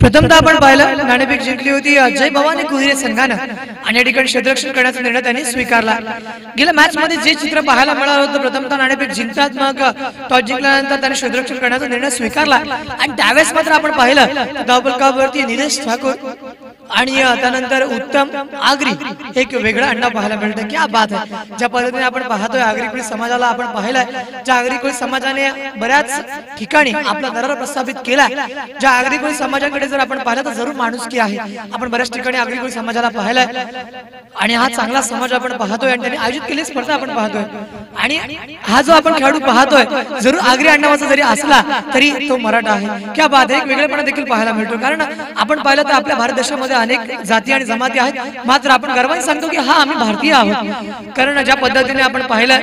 प्रथमतः आपण पाहिलं नाणेफेक जिंकली होती जय भवानी कुहिरे संघानं आणि या ठिकाणी क्षेत्ररक्षण करण्याचा निर्णय त्यांनी स्वीकारला। गेल्या मॅच मध्ये जे चित्र पाहायला मिळालं होतं, प्रथमतः नाणेफेक जिंकतात, मग टॉस जिंकल्यानंतर त्यांनी क्षेत्ररक्षण करण्याचा निर्णय स्वीकारला आणि त्यावेळेस मात्र आपण पाहिलं धावफलकावरती निलेश ठाकूर आणि त्यानंतर उत्तम आगरी एक वेगळा अंडा पाहायला मिळतं। क्या बात आहे, ज्या पद्धतीने आपण पाहतोय आगरी कोळी समाजाला आपण पाहिलंय, ज्या आगरी कोळी समाजाने बऱ्याच ठिकाणी आपला दरार प्रस्थापित केला, ज्या आगरी कोळी समाजाकडे जर आपण पाहिलं तर जरूर माणुसकी आहे। आपण बऱ्याच ठिकाणी आगरी कोळी समाजाला पाहिलंय आणि हा चांगला समाज आपण पाहतोय आणि त्यांनी आयोजित केलेली स्पर्धा आपण पाहतोय आणि हा जो आपण खेळाडू पाहतोय जरूर आगरी अंडावाचा जरी असला तरी तो मराठा आहे। क्या बात आहे, एक वेगळेपणा देखील पाहायला मिळतो, कारण आपण पाहिलं तर आपल्या भारत देशामध्ये अनेक जाती आणि जमाती आहेत, मात्र आपण गर्वाने सांगतो की हा आम्ही भारतीय आहोत। कारण ज्या पद्धतीने आपण पाहिलं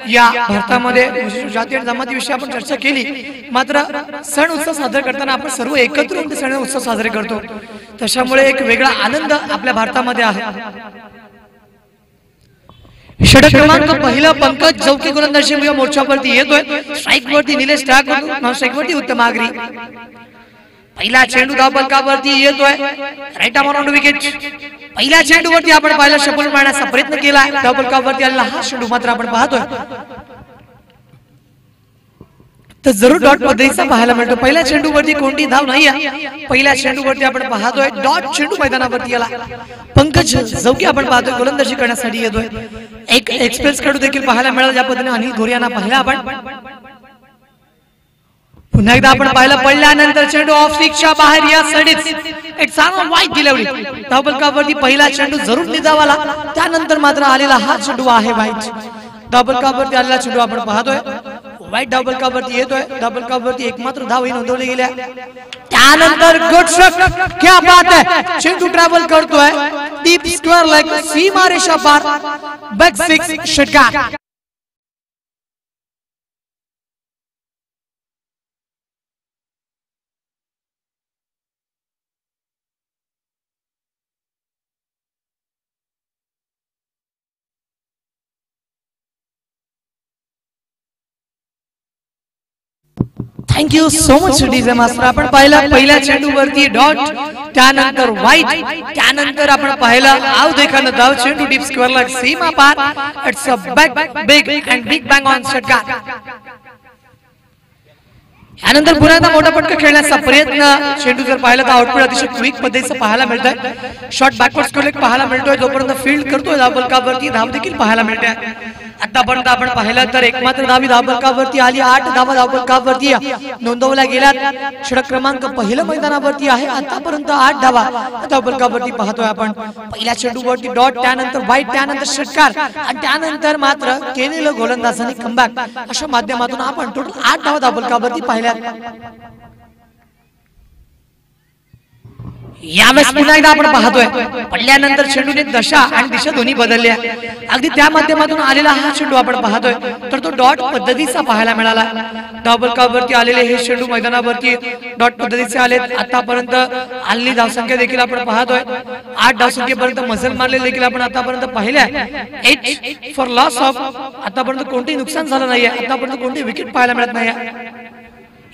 या भारतामध्ये जाती आणि जमाती विषयी आपण चर्चा केली, मात्र सण उत्सव साजरे करताना आपण सर्व एकत्र होऊन सण उत्सव साजरे करतो, त्याच्यामुळे एक वेगळा आनंद आपल्या भारतामध्ये आहे। षटक क्रमांक पहिला पंकज चौकी गोलंदाजी मोर्चावरती येतोय, स्ट्राइक वरती निलेश ठाकूर, नॉन स्ट्राइक वरती उत्तम आगरी। पहिला चेंडू धावफलकावरती येतोय, राईट आर्म ऑन विकेट। पहिल्या चेंडूवरती आपण पाहिलं शपल मारण्याचा प्रयत्न केला, धावफलकावरती आलेला हा चेंडू मात्र आपण पाहतोय तर जरूर डॉट पद्धतीचा पाहायला मिळतो। पहिल्या चेंडूवरती कोणती धाव नाहीये, पहिल्या चेंडूवरती आपण पाहतोय डॉट चेंडू मैदानावरती आला। पंकज चौकी आपण पाहतोय गोलंदाजी करण्यासाठी येतोय, एक एक्सप्रेस खेळाडू देखील पाहायला मिळाला, ज्या पद्धतीने अनिल गोरियांना पाहिला आपण। पुन्हा एकदा आपण पाहिलं पडल्यानंतर चेंडू ऑफ स्टिकच्या बाहेर या सडीच एक चांगला वाईट डिलिव्हरी, धावफलकावरती पहिला चेंडू जरूर निजावाला, त्यानंतर मात्र आलेला हा चेंडू आहे वाईट। धावफलकावरती आलेला चेंडू आपण पाहतोय वाईट, धावफलकावरती येतोय, धावफलकावरती एकमात्र धावही नोंदवली गेल्या, त्यानंतर गुड शॉट। क्या बात है, चेंडू ट्रॅव्हल करतोय डीप स्क्वेअर लेग, सीमारेषा पार, बॅक सिक्स षटकार। Thank you so much DJ master. आपण पाहिलं पहिल्या चेंडूवरती डॉट, त्यानंतर वाईट, त्यानंतर आपण पाहिलं आव देखानं धाव, चेंडू डीप स्क्वेअर लेग सीमा पार, it's a big and big bang on षटकार। यानंतर पुन्हा एकदा मोठा पटका खेळण्याचा प्रयत्न, चेंडू जर पाहिलं तर आउटपुट अतिशय क्विक पद्धतीचं पाहायला मिळतंय, शॉट बॅकवर्ड स्क्वेअर लेग पाहायला मिळतोय, जोपर्यंत फील्ड करतोय धावफलकावरती धाव देखील पाहायला मिळते। आतापर्यंत आपण पाहिलं तर एकमात्र धाव धावफलकावरती आली, 8 धावा धावफलकावरती नोंदवल्या गेल्यात। षटक क्रमांक पहिलं मैदानावरती आहे, आतापर्यंत 8 धावा धावफलकावरती पाहतोय आपण। पहिल्या चेंडूवरती डॉट, त्यानंतर वाईट, त्यानंतर षटकार आणि त्यानंतर मात्र केलेलं गोलंदाजांनी कमबॅक, अशा माध्यमातून आपण टोटल 8 धावा धावफलकावरती पाहिल्यात। यावेळेस पुन्हा एकदा आपण पाहतोय पडल्यानंतर चेंडूने दशा आणि दिशा दोन्ही बदलल्या, अगदी त्या माध्यमातून आलेला हा चेंडू आपण पाहतोय तर तो डॉट पद्धतीचा पाहायला मिळाला। धावफलकावरती आलेले हे चेंडू मैदानावरती डॉट पद्धतीचे आलेत। आतापर्यंत आलेली धावसंख्या देखील आपण पाहतोय 8 धावसंख्येपर्यंत मजल मारले देखील आपण आतापर्यंत पाहिल्या। एच फॉर लॉस ऑफ, आतापर्यंत कोणतेही नुकसान झालं नाहीये, आतापर्यंत कोणती विकेट पाहायला मिळत नाहीये।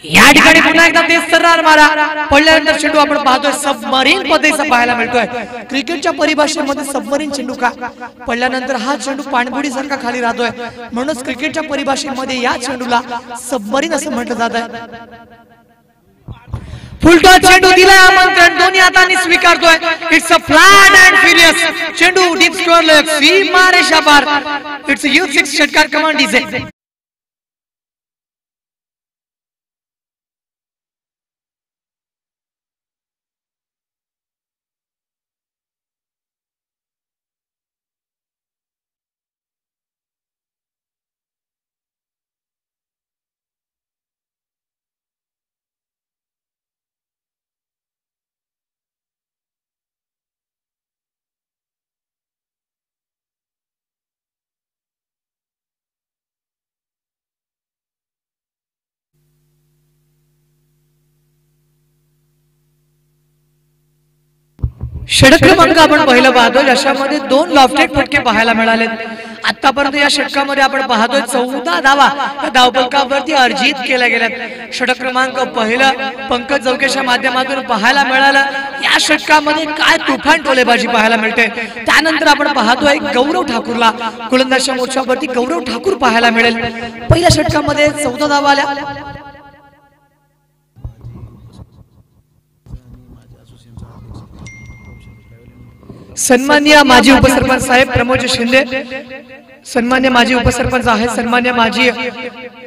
या ठिकाणी पुन्हा एकदा तेच सरणार मारा, पडल्यानंतर चेंडू आपण पाहतोय सबमरीन पद्धतीचा पाहायला मिळतोय। क्रिकेटच्या परिभाषेमध्ये सबमरीन चेंडू का, पडल्यानंतर हा चेंडू पाणबुडी सारखा खाली राहतोय, म्हणूनच क्रिकेटच्या परिभाषेमध्ये या चेंडूला सबमरीन असं म्हटलं जात आहे। फुलटॉस चेंडू दिलाय आमंत्रण, दोन्ही हातांनी स्वीकारतोय, it's a flat and furious चेंडू डीप स्क्वेअर लेग सीमारेषा पार, इट्स अ U6 षटकार कमांड डीजे। षटक क्रमांक आपण पहिलं पाहतो, ज्याच्यामध्ये 2 लॉफ्टेड फटके पाहायला मिळाले आतापर्यंत या षटकामध्ये आपण पाहतोय 14 धावा या धावफलकावरती अर्जित केल्या गेल्यात। षटक क्रमांक पहिलं पंकज जवकेच्या माध्यमातून पाहायला मिळालं। या षटकामध्ये काय तुफान टोलेबाजी पाहायला मिळते। त्यानंतर आपण पाहतोय गौरव ठाकूरला गोलंदाजीच्या मोर्चावरती गौरव ठाकूर पाहायला मिळेल। पहिल्या षटकामध्ये 14 धावा आल्या। सन्माननीय माजी उपसरपंच साहेब प्रमोद शिंदे, सन्मान्य माजी उपसरपंच आहेत, सन्मान्य माजी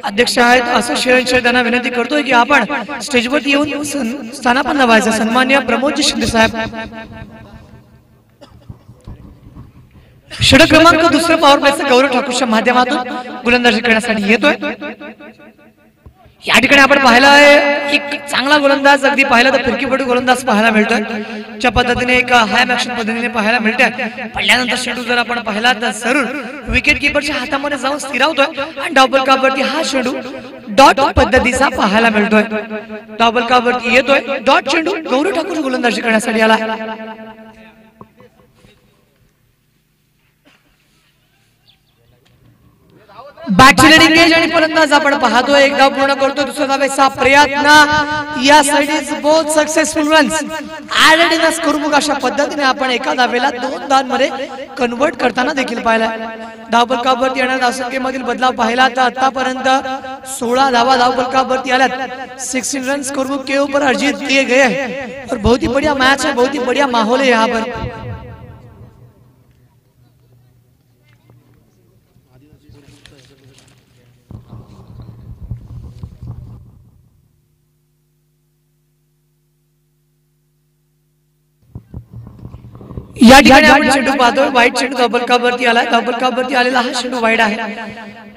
अध्यक्ष आहेत, असोसिएशनचे त्यांना विनंती करतोय की आपण स्टेजवरती येऊन स्थानापन्न व्हायचं। सन्मान्य प्रमोद शिंदे साहेब। षटक क्रमांक दुसरा पॉवर प्लेचा गौरव ठाकूरच्या माध्यमातून गोलंदाजी करण्यासाठी येतोय। या ठिकाणी आपण पाहिलं आहे एक चांगला गोलंदाज, अगदी पाहिलं तर फिरकीपटू गोलंदाज पाहायला मिळतोय। ज्या पद्धतीने एक हाय ॲक्शन पद्धतीने पाहायला मिळतंय। पडल्यानंतर चेंडू जर आपण पाहिला तर जरूर विकेट किपरच्या हातामध्ये जाऊन स्थिरावतोय आणि डबल कापवरती हा चेंडू डॉट पद्धतीचा पाहायला मिळतोय। डबल कापवरती येतोय डॉट चेंडू गौरव ठाकूर गोलंदाजी करण्यासाठी आला। बॅटलेडिंग आणि फलंदाज आपण पाहतोय एक धाव पूर्ण करतो, दुसऱ्या धावेचा प्रयत्न। या side is both successful runs added in scorebook. अशा पद्धतीने आपण एका धावेला 2 धावांमध्ये कन्वर्ट करताना देखील पाहिला। धावफलकावरती येणाऱ्या धावसंख्येमधील बदलाव पाहिला तर आतापर्यंत 16 धावा धावफलकावरती आल्यात। 16 रन स्कोरबुक के ऊपर अर्जित किए गए हैं और बहुत ही बढ़िया मैच है, बहुत ही बढ़िया माहौल है यहाँ पर। या ठिकाणी आपण चेंडू पाहतोय वाईट चेंडू धावफलकावरती आला। धावफलकावरती आलेला हा चेंडू वाईट आहे।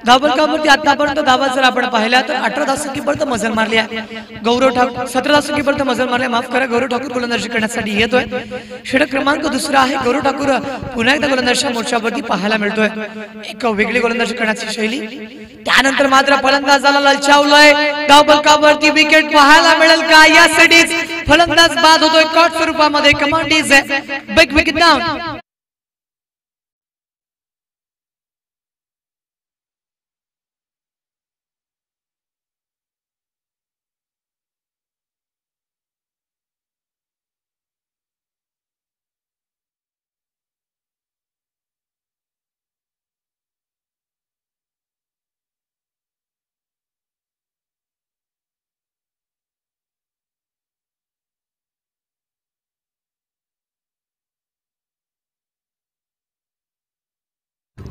धावफलकावरती आतापर्यंत धावा जर आपण पाहिल्या तर 18 धावसंख्येपर्यंत मजल मारली आहे। गौरव ठाकूर 17 धावसंख्येपर्यंत मजल मारली, माफ करा। गौरव ठाकूर गोलंदाजी करण्यासाठी येतोय। षटक क्रमांक दुसरा आहे। गौरव ठाकूर पुन्हा एकदा गोलंदाजीच्या मोर्चावरती पाहायला मिळतोय। एक वेगळी गोलंदाजी करण्याची शैली। त्यानंतर मात्र फलंदाजाला ललचावलंय। धावफलकावरती विकेट पाहायला मिळेल का? या सिटीज फलंदाज बाद होतोय कॉट स्वरूपामध्ये। Command is big wicket down.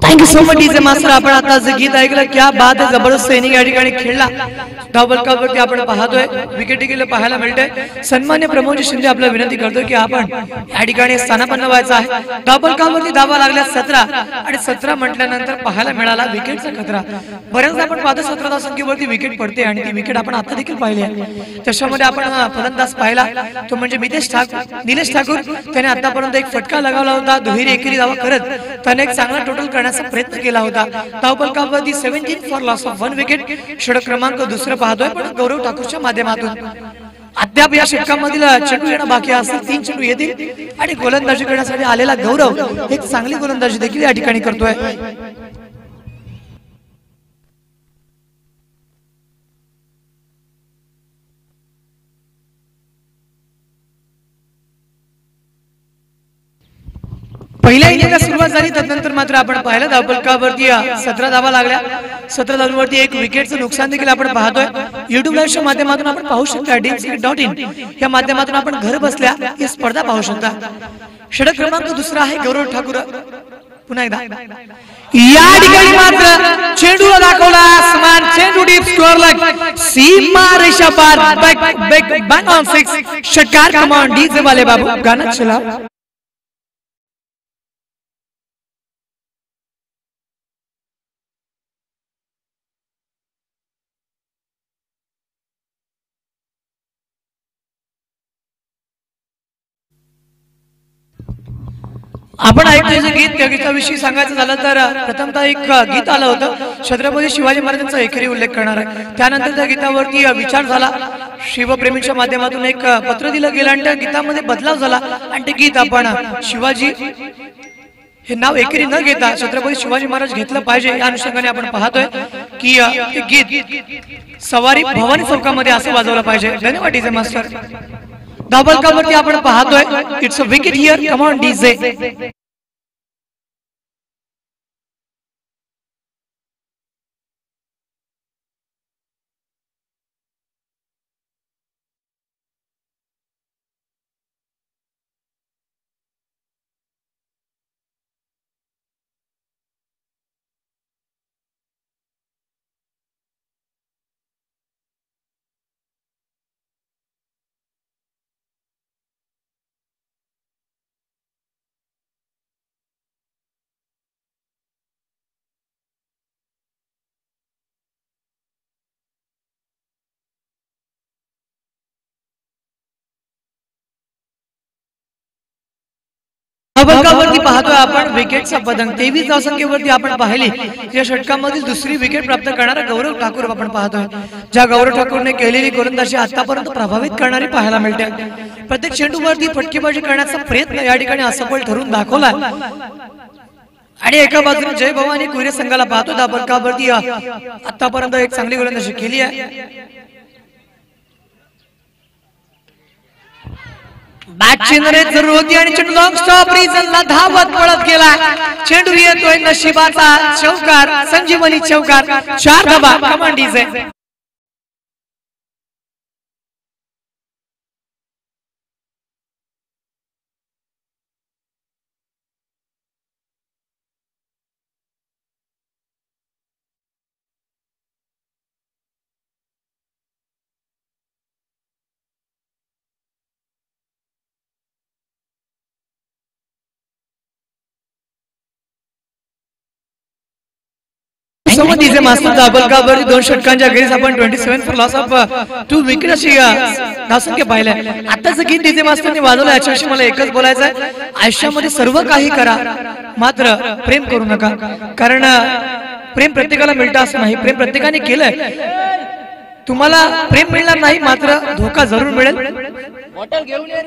Thank you so much DJ master. आपण आता जे गीत ऐकलं क्या बात आहे, जबरदस्त इनिंग या ठिकाणी खेळला। धावफलकावरती आपण पाहतोय विकेट गेले पाहायला मिळते। सन्मान्य प्रमोद शिंदे आपल्याला विनंती करतोय की आपण या ठिकाणी स्थानापन्न व्हायचं आहे। धावफलकावरती धावा लागल्या 17 आणि 17 म्हटल्यानंतर पाहायला मिळाला विकेटचा खतरा। बऱ्याचदा आपण पाहतो 17 धावसंख्येवरती विकेट पडते आणि ती विकेट आपण आता देखील पाहिली आहे। त्याच्यामध्ये आपण फलंदाज पाहिला तो म्हणजे निलेश ठाकूर। त्याने आतापर्यंत एक फटका लगावला होता, दुहेरी एकेरी धावा करत त्याने एक चांगला टोटल करण्याचा प्रयत्न केला होता। धावफलकावरती 17 फॉर लॉस ऑफ 1 विकेट। षटक क्रमांक दुसरं पाहतोय पण गौरव ठाकूरच्या माध्यमातून। अद्याप या षटकामधील चेंडू येणं बाकी असेल, 3 चेंडू येतील आणि गोलंदाजी करण्यासाठी आलेला गौरव एक चांगली गोलंदाजी देखील या ठिकाणी करतोय। पहिल्या इनिंगला सुरुवात झाली त्यानंतर मात्र आपण पाहिलं धावफलकावरती 17 धावा लागल्या। 17 धावांवरती एक विकेटचं नुकसान देखील आपण पाहतोय। YouTube लाईव्हच्या माध्यमातून आपण पाहू शकता DMCcricket.in या माध्यमातून आपण घर बसल्या ही स्पर्धा पाहू शकता। षटक क्रमांक दुसरा आहे गौरव ठाकूर। पुन्हा एकदा या ठिकाणी मात्र चेंडूला दाखवला आसमान, चेंडू डीप स्कोअर लाईक सीमा रेषा पार, बॅक ऑन 6। षटकार कमांड डीजे वाले बाबू गाना चला। आपण ऐकतोय जे गीत, त्या गीताविषयी सांगायचं झालं तर प्रथमतः एक गीत आलं होतं छत्रपती शिवाजी महाराजांचा एकेरी उल्लेख करणार आहे। त्यानंतर त्या गीतावरती विचार झाला, शिवप्रेमींच्या माध्यमातून एक पत्र दिलं गेलं आणि त्या गीतामध्ये बदलाव झाला आणि ते गीत आपण शिवाजी हे नाव एकेरी न घेता छत्रपती शिवाजी महाराज घेतलं पाहिजे या अनुषंगाने आपण पाहतोय की हे गीत सवारी भवानी चौकामध्ये असं वाजवलं पाहिजे. धन्यवाद डीजे मास्टर. धावपलकावरती आपण पाहतोय it's a wicket here, come on DJ. धावपलकावरती पाहतोय आपण विकेटचा पदंग 23 धावसंख्येवरती आपण पाहिली. या षटकामधील दुसरी विकेट प्राप्त करणारा गौरव ठाकूर आपण पाहतोय. ज्या गौरव ठाकूरने केलेली गोलंदाजी आतापर्यंत प्रभावित करणारी पाहायला मिळते. प्रत्येक चेंडूवरती फटकेबाजी करण्याचा प्रयत्न या ठिकाणी असफल ठरून दाखवला. आणि एका बाजूने जय भवानी कुहिरे संघाला पाहतो धावपलकावरती आतापर्यंत एक चांगली गोलंदाजी केली आहे. बॅट चिन्हरे जरूर होती आणि चेंडू लॉंग स्टॉप रिजनला धावत पळत गेला. चेंडू येतोय नशिबाचा चौकार, संजीवनी चौकार, 4 धावा. कमान डीजे. डीजे मास्टर धावपलकावरती 2 षटकांच्या अखेरीस आपण 27 फॉर लॉस ऑफ 2 विकेट अशी धावसंख्या पाहिल्या. आताच गीत डीजे मास्टरने वाजवलं. याच्याविषयी मला एकच बोलायचं आहे, आयुष्यामध्ये सर्व काही करा मात्र प्रेम करू नका. कारण प्रेम प्रत्येकाला मिळतं असं नाही. प्रेम प्रत्येकाने केलंय. तुम्हाला प्रेम मिळणार नाही मात्र धोका जरूर मिळेल.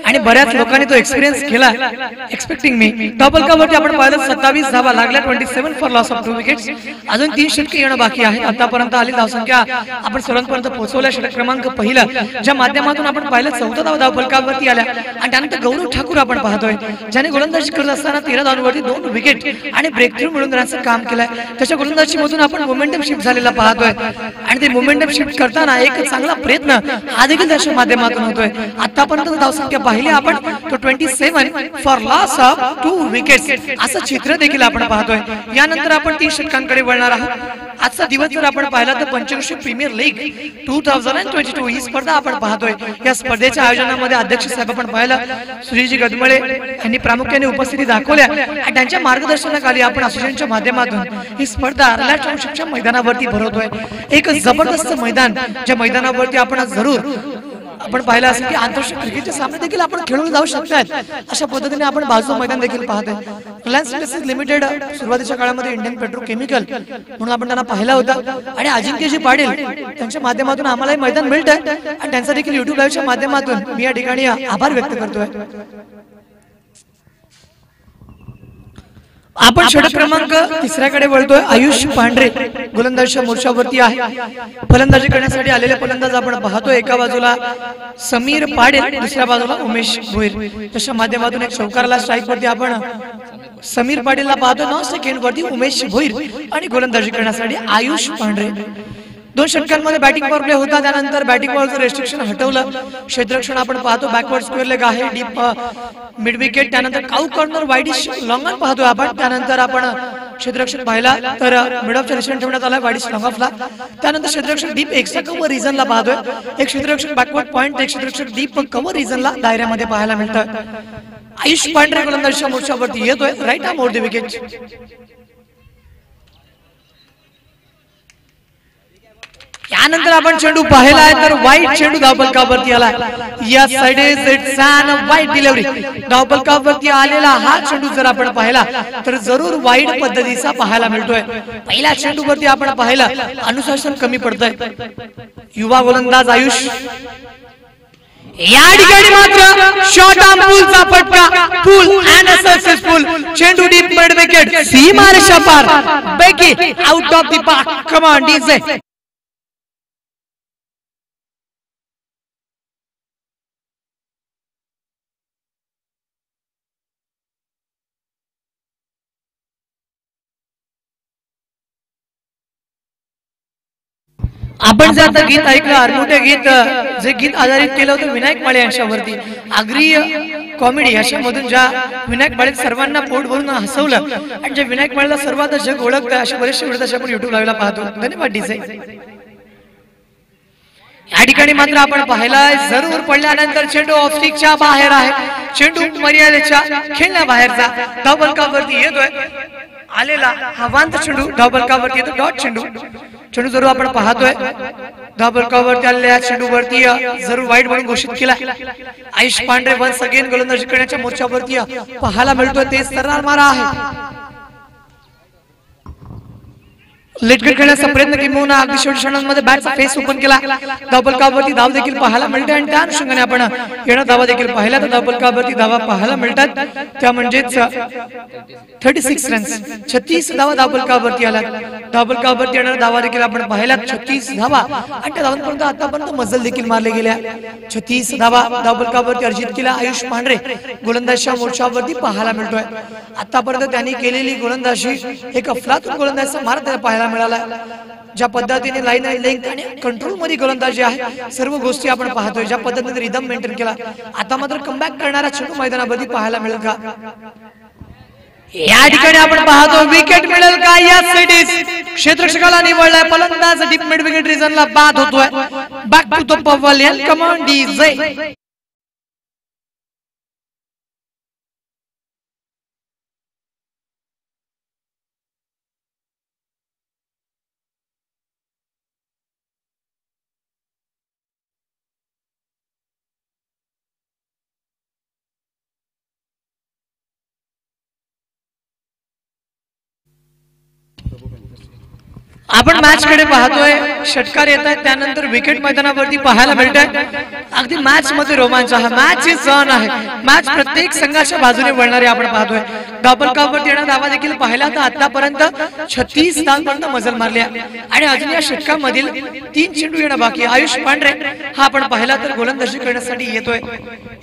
आणि बऱ्याच लोकांनी तो एक्सपिरियन्स केला. Expecting me. धावपलकावरती आपण पाहिलं 27 धावा लागल्या. 27 फॉर लॉस ऑफ 2 विकेट्स. अजून 3 षटके येणं बाकी आहे. आतापर्यंत आली धावसंख्या आपण सर्वांपर्यंत पोहोचवल्या. षटक क्रमांक पहिला ज्या माध्यमातून आपण पाहिलं 14 धावा धावपलकावरती आल्या. आणि त्यानंतर गौरव ठाकूर आपण पाहतोय ज्याने गोलंदाजी करत असताना 13 धावांवरती 2 विकेट आणि ब्रेक थ्रू मिळवून देण्याचं काम केलंय. त्याच्या गोलंदाजीमधून आपण मोमेंटम शिफ्ट झालेला पाहतोय. आणि ते मोमेंटम शिफ्ट करताना एक चांगला प्रयत्न हा देखील त्याच्या माध्यमातून होतोय. आतापर्यंत धावसंख्या पाहिली आपण तो 27 फॉर लॉस ऑफ 2 विकेट्स असं चित्र देखील आपण पाहतोय. यानंतर आपण 3 षटकांकडे वळणार आहोत. आजचा दिवस जर आपण पाहिला तर पंचक्रोशी प्रीमियर लीग 2022 ही स्पर्धा आपण पाहतोय. या स्पर्धेच्या आयोजनामध्ये अध्यक्ष साहेब आपण पाहिलं श्रीजी गदमळे यांनी प्रामुख्याने उपस्थिती दाखवल्या. आणि त्यांच्या मार्गदर्शनाखाली आपण असोसिएशनच्या माध्यमातून ही स्पर्धा रिलायन्स टाउनशिपच्या मैदानावरती भरवतोय. एक जबरदस्त मैदान ज्या मैदानावरती आपण जरूर आपण पाहिलं असेल की आंतरराष्ट्रीय क्रिकेटचे सामने देखील आपण खेळून जाऊ शकतात. अशा पद्धतीने आपण बाजू मैदान देखील पाहतोय. रिलायन्स इंडस्ट्रीज लिमिटेड सुरुवातीच्या काळामध्ये इंडियन पेट्रोकेमिकल म्हणून आपण त्यांना पाहिला होता. आणि अजिंक्यजी पाटील त्यांच्या माध्यमातून आम्हाला मैदान मिळतंय. आणि त्यांचा देखील युट्यूब लाईव्हच्या माध्यमातून मी या ठिकाणी आभार व्यक्त करतोय. आपण षटक क्रमांक 3कडे वळतोय. आयुष पांढरे गोलंदाजीच्या मोर्चावरती आहे. फलंदाजी करण्यासाठी आलेले फलंदाज आपण पाहतोय. एका बाजूला समीर पाडेल, दुसऱ्या बाजूला उमेश भोईर. त्याच्या माध्यमातून एक चौकारला स्ट्राईक वरती आपण समीर पाटीलला पाहतोय. 9 सेकंड वरती उमेश भोईर आणि गोलंदाजी करण्यासाठी आयुष पांढरे. 2 षटकांमध्ये बॅटिंग पॉवर प्ले होता. त्यानंतर बॅटिंग पॉवरचं रेस्ट्रिक्शन हटवलं. क्षेत्ररक्षण आपण पाहतो बॅकवर्ड स्क्वेअर लेग आहे, डीप मिड विकेट. त्यानंतर काऊ कॉर्नर वाईडिश लॉंग ऑन पाहतोय आपण. त्यानंतर आपण क्षेत्ररक्षण पाहिला तर मिड ऑफच्या दिशेने ठेवण्यात आला वाईडिश लॉंग ऑफला. त्यानंतर क्षेत्ररक्षण डीप एक्स्ट्रा कव्हर रिजनला पाहतोय. एक क्षेत्ररक्षण बॅकवर्ड पॉइंट, एक क्षेत्ररक्षण डीप कव्हर रिजनला दायऱ्यामध्ये पाहायला मिळतं. आयुष पांढरे गोलंदाजीच्या मोर्चावरती येतोय. Right arm over the wicket. यानंतर आपण चेंडू पाहिला आहे तर वाईट चेंडू धावपलकावरती आला. या साइड इज इट्स अन वाईट डिलिव्हरी. धावपलकावरती आलेला हा चेंडू जर आपण पाहिला तर जरूर वाईट पद्धतीचा पाहायला मिळतोय. पहिल्या चेंडूवरती आपण पाहिलं अनुशासन कमी पडतंय. युवा गोलंदाज आयुष या ठिकाणी मात्र शॉर्ट आर्म पूलचा फटका, पूल अँड सक्सेसफुल, चेंडू डीप मिड विकेट, सीमारेषा पार, बेकी out of the park. Come on DJ. आपण जे आता गीत ऐकलं, आरमोठे गीत, जे गीत आधारित केलं होतं विनायक माळे यांच्यावरती, आगरी कॉमेडी अशामधून ज्या विनायक माळे सर्वांना पोट भरून हसवलं आणि जे विनायक माळेला सर्वात जग ओळखतं अशा बरेचसे व्हिडिओ आपण युट्यूब लावला पाहतो. धन्यवाद डीजे. या ठिकाणी मात्र आपण पाहिला जरूर पडल्यानंतर चेंडू ऑफ स्टिकच्या बाहेर आहे, चेंडू मर्यादेच्या खेळण्याबाहेरचा, डबल कव्हरती येतोय आलेला हवांत चेंडू, डबल कव्हरती येतो डॉट चेंडू. चेंडू जरूर आपण पाहतोय डबल कव्हरती आलेल्या चेंडूवरती जरूर वाईट म्हणून घोषित केला. आयुष पांढरे वन्स अगेन गोलंदाजी करण्याच्या मोर्चावरती पाहायला मिळतोय. तेच तरणार मारा आहे. लेटगेट खेळण्याचा प्रयत्न किंवा अगदी शेवटी क्षणांमध्ये बॅटचा फेस ओपन केला. डबल कव्हरती धाव देखील पाहायला मिळते आणि त्या अनुषंगाने आपण येणं धावा देखील पाहिला तर डबल कव्हरती धावा पाहायला मिळतात. त्या म्हणजेच 36 रन्स, 36 धावा डबल कव्हरती आल्या. डबल कव्हरती येणाऱ्या धावा देखील आपण पाहिल्या 36 धावा आणि त्या धावांपर्यंत आतापर्यंत मजल देखील मारले गेल्या. 36 धावा डबल कव्हरती अर्जित केला. आयुष पांढरे गोलंदाजीच्या मोर्चावरती पाहायला मिळतोय. आतापर्यंत त्यांनी केलेली गोलंदाजी एक अफलातून गोलंदाजीचा मार त्याला पाहायला मिळाला. ज्या पद्धतीने लाईन आणि लेंथ आणि कंट्रोल मध्ये गोलंदाजी आहे, सर्व गोष्टी आपण पाहतोय. ज्या पद्धतीने रिदम मेंटेन केला, आता मात्र कमबॅक करणारा चेंडू मैदानामध्ये पाहायला मिळेल का? या ठिकाणी आपण पाहतो विकेट मिळेल का? या सिटीज क्षेत्ररक्षकाला निवडलाय फलंदाज डीप मिड विकेट रिजनला बाद होतोय. Back to the pavilion. Come on DJ. आपण मॅच कडे पाहतोय. षटकार येत आहेत, त्यानंतर विकेट मैदानावरती पाहायला मिळतंय. अगदी मॅच मध्ये रोमांच आहे. मॅच इज ऑन आहे. मॅच प्रत्येक संघाच्या बाजूने वळणारी आपण पाहतोय. डबल कव्हरती येणारा धावा देखील पाहिला तर आतापर्यंत 36 धावांपर्यंत मजल मारली आणि अजून या षटकामधील 3 चेंडू येणं बाकी. आयुष पांढरे हा आपण पाहिला तर गोलंदाजी करण्यासाठी येतोय.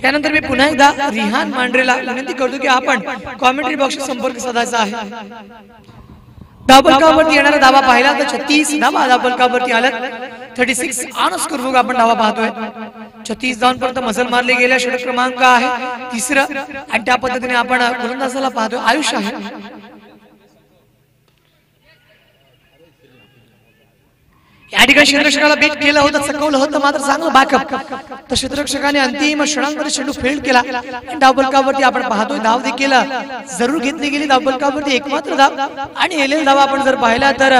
त्यानंतर मी पुन्हा एकदा रिहान मांढरेला विनंती करतो की आपण कॉमेंट्री बॉक्सशी संपर्क साधायचा आहे. डबल कव्हरती येणारा धावा पाहिला तर 36 धावा डबल कव्हरती आल्यात. 36 ऑनस करून आपण धावा पाहतोय. 36 धावांपर्यंत मजल मारले गेल्या. षटक क्रमांक आहे तिसरं आणि त्या पद्धतीने आपण गोलंदाजाला पाहतोय. आयुष आहे. या ठिकाणी क्षेत्ररक्षकाला बीट केलं होतं, चकवलं होतं, मात्र चांगलं बॅकअप. तर क्षेत्ररक्षकाने अंतिम क्षणांमध्ये चेंडू फील्ड केला आणि डबल कव्हरती आपण पाहतोय. धाव देखील जरूर घेतली गेली. डबल कव्हरती एकमात्र धाव आणि एलेल धावा आपण जर पाहिला तर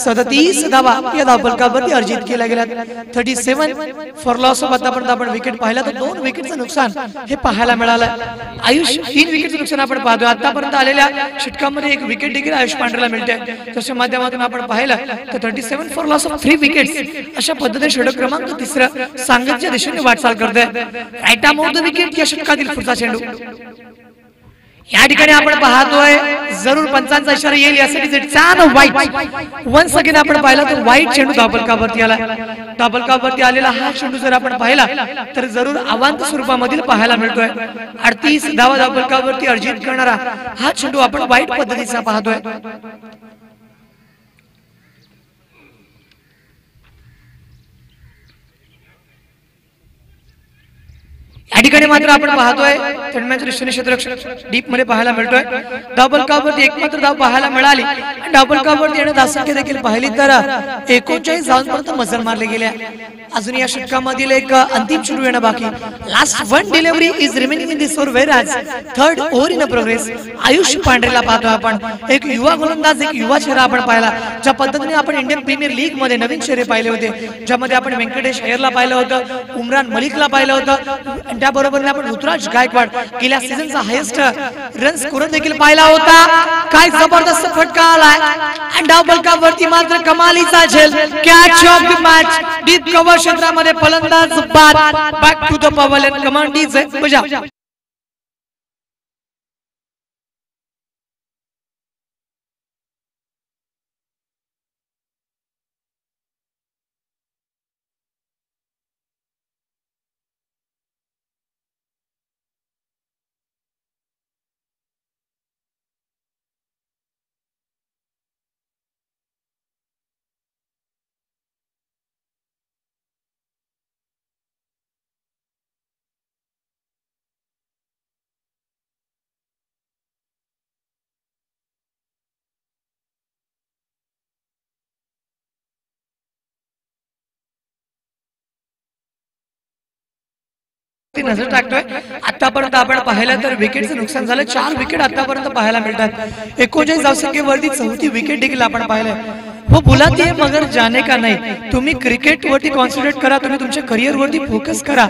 37 धावा या डबल कव्हरती अर्जित केल्या गेल्या. 37 फॉर लॉस ऑफ. आतापर्यंत आपण विकेट पाहिला तर 2 विकेटचं नुकसान हे पाहायला मिळालं. आयुष 3 विकेटचं नुकसान आपण पाहतोय. आतापर्यंत आलेल्या षटकामध्ये 1 विकेट देखील आयुष पांढरेला मिळते. त्याच्या माध्यमातून आपण पाहिलं तर 37 फॉर लॉस ऑफ 3 विकेट्स अशा पद्धतीने षटक क्रमांक तिसरा सांगलीच्या दिशेने वाटचाल करतोय. Right arm off the wicket या षटकातील पुढचा चेंडू. या ठिकाणी आपण पाहतोय जरूर पंचांचा इशारा येईल यासाठी छान वाईट वन्स अगेन आपण पाहिला तर वाईट चेंडू डबल कव्हरती आला. डबल कव्हरती आलेला हा चेंडू जर आपण पाहिला तर जरूर अवांत स्वरूपामधील पाहायला मिळतोय. 38 धावा डबल कव्हरती अर्जित करणारा हा चेंडू आपण वाईट पद्धतीचा पाहतोय. या ठिकाणी मात्र आपण पाहतोय टर्नमॅनच्या दृष्टीने क्षेत्ररक्षक डीप मध्ये पाहायला मिळतोय. डबल कव्हरती एकमात्र धाव पाहायला मिळाली. डबल कव्हरती येण्यात धावसंख्या देखील पाहिली तर 39 धावांपर्यंत मजल मारले गेल्या. अजून या षटकामधील एक अंतिम चेंडू येणं बाकी. Last 1 delivery is remaining in this over whereas third over in progress. Ayush पांढरेला पाहतोय आपण. एक युवा गोलंदाज, एक युवा चेहरा आपण पाहिला. ज्या पद्धतीने आपण इंडियन प्रीमियर लीग मध्ये नवीन चेहरे पाहिले होते, ज्यामध्ये आपण व्यंकटेश अय्यरला पाहिलं होतं, उमरान मलिकला पाहिलं होतं, त्या त्याबरोबर आपण ऋतुराज गायकवाड गेल्या सीझनचा हायेस्ट रन स्कोर देखील पाहिला होता. काय जबरदस्त फटका आलाय आणि डाव बलकावरती मात्र कमालीचा झेल. Catch of the match. Deep cover क्षेत्रामध्ये फलंदाज बाद. Back to the pavilion. कमांडीज बजाव. नजर टाकतोय. आतापर्यंत आपण पाहिलं तर विकेटचं नुकसान झालं. 4 विकेट आतापर्यंत पाहायला मिळतात. 39 धावसंख्येवरती 4थी विकेट देखील आपण पाहिलंय. वो बुलाती है मगर जाने का नाही. तुम्ही क्रिकेट वरती कॉन्सन्ट्रेट करा. तुम्ही तुमच्या करिअर वरती फोकस करा.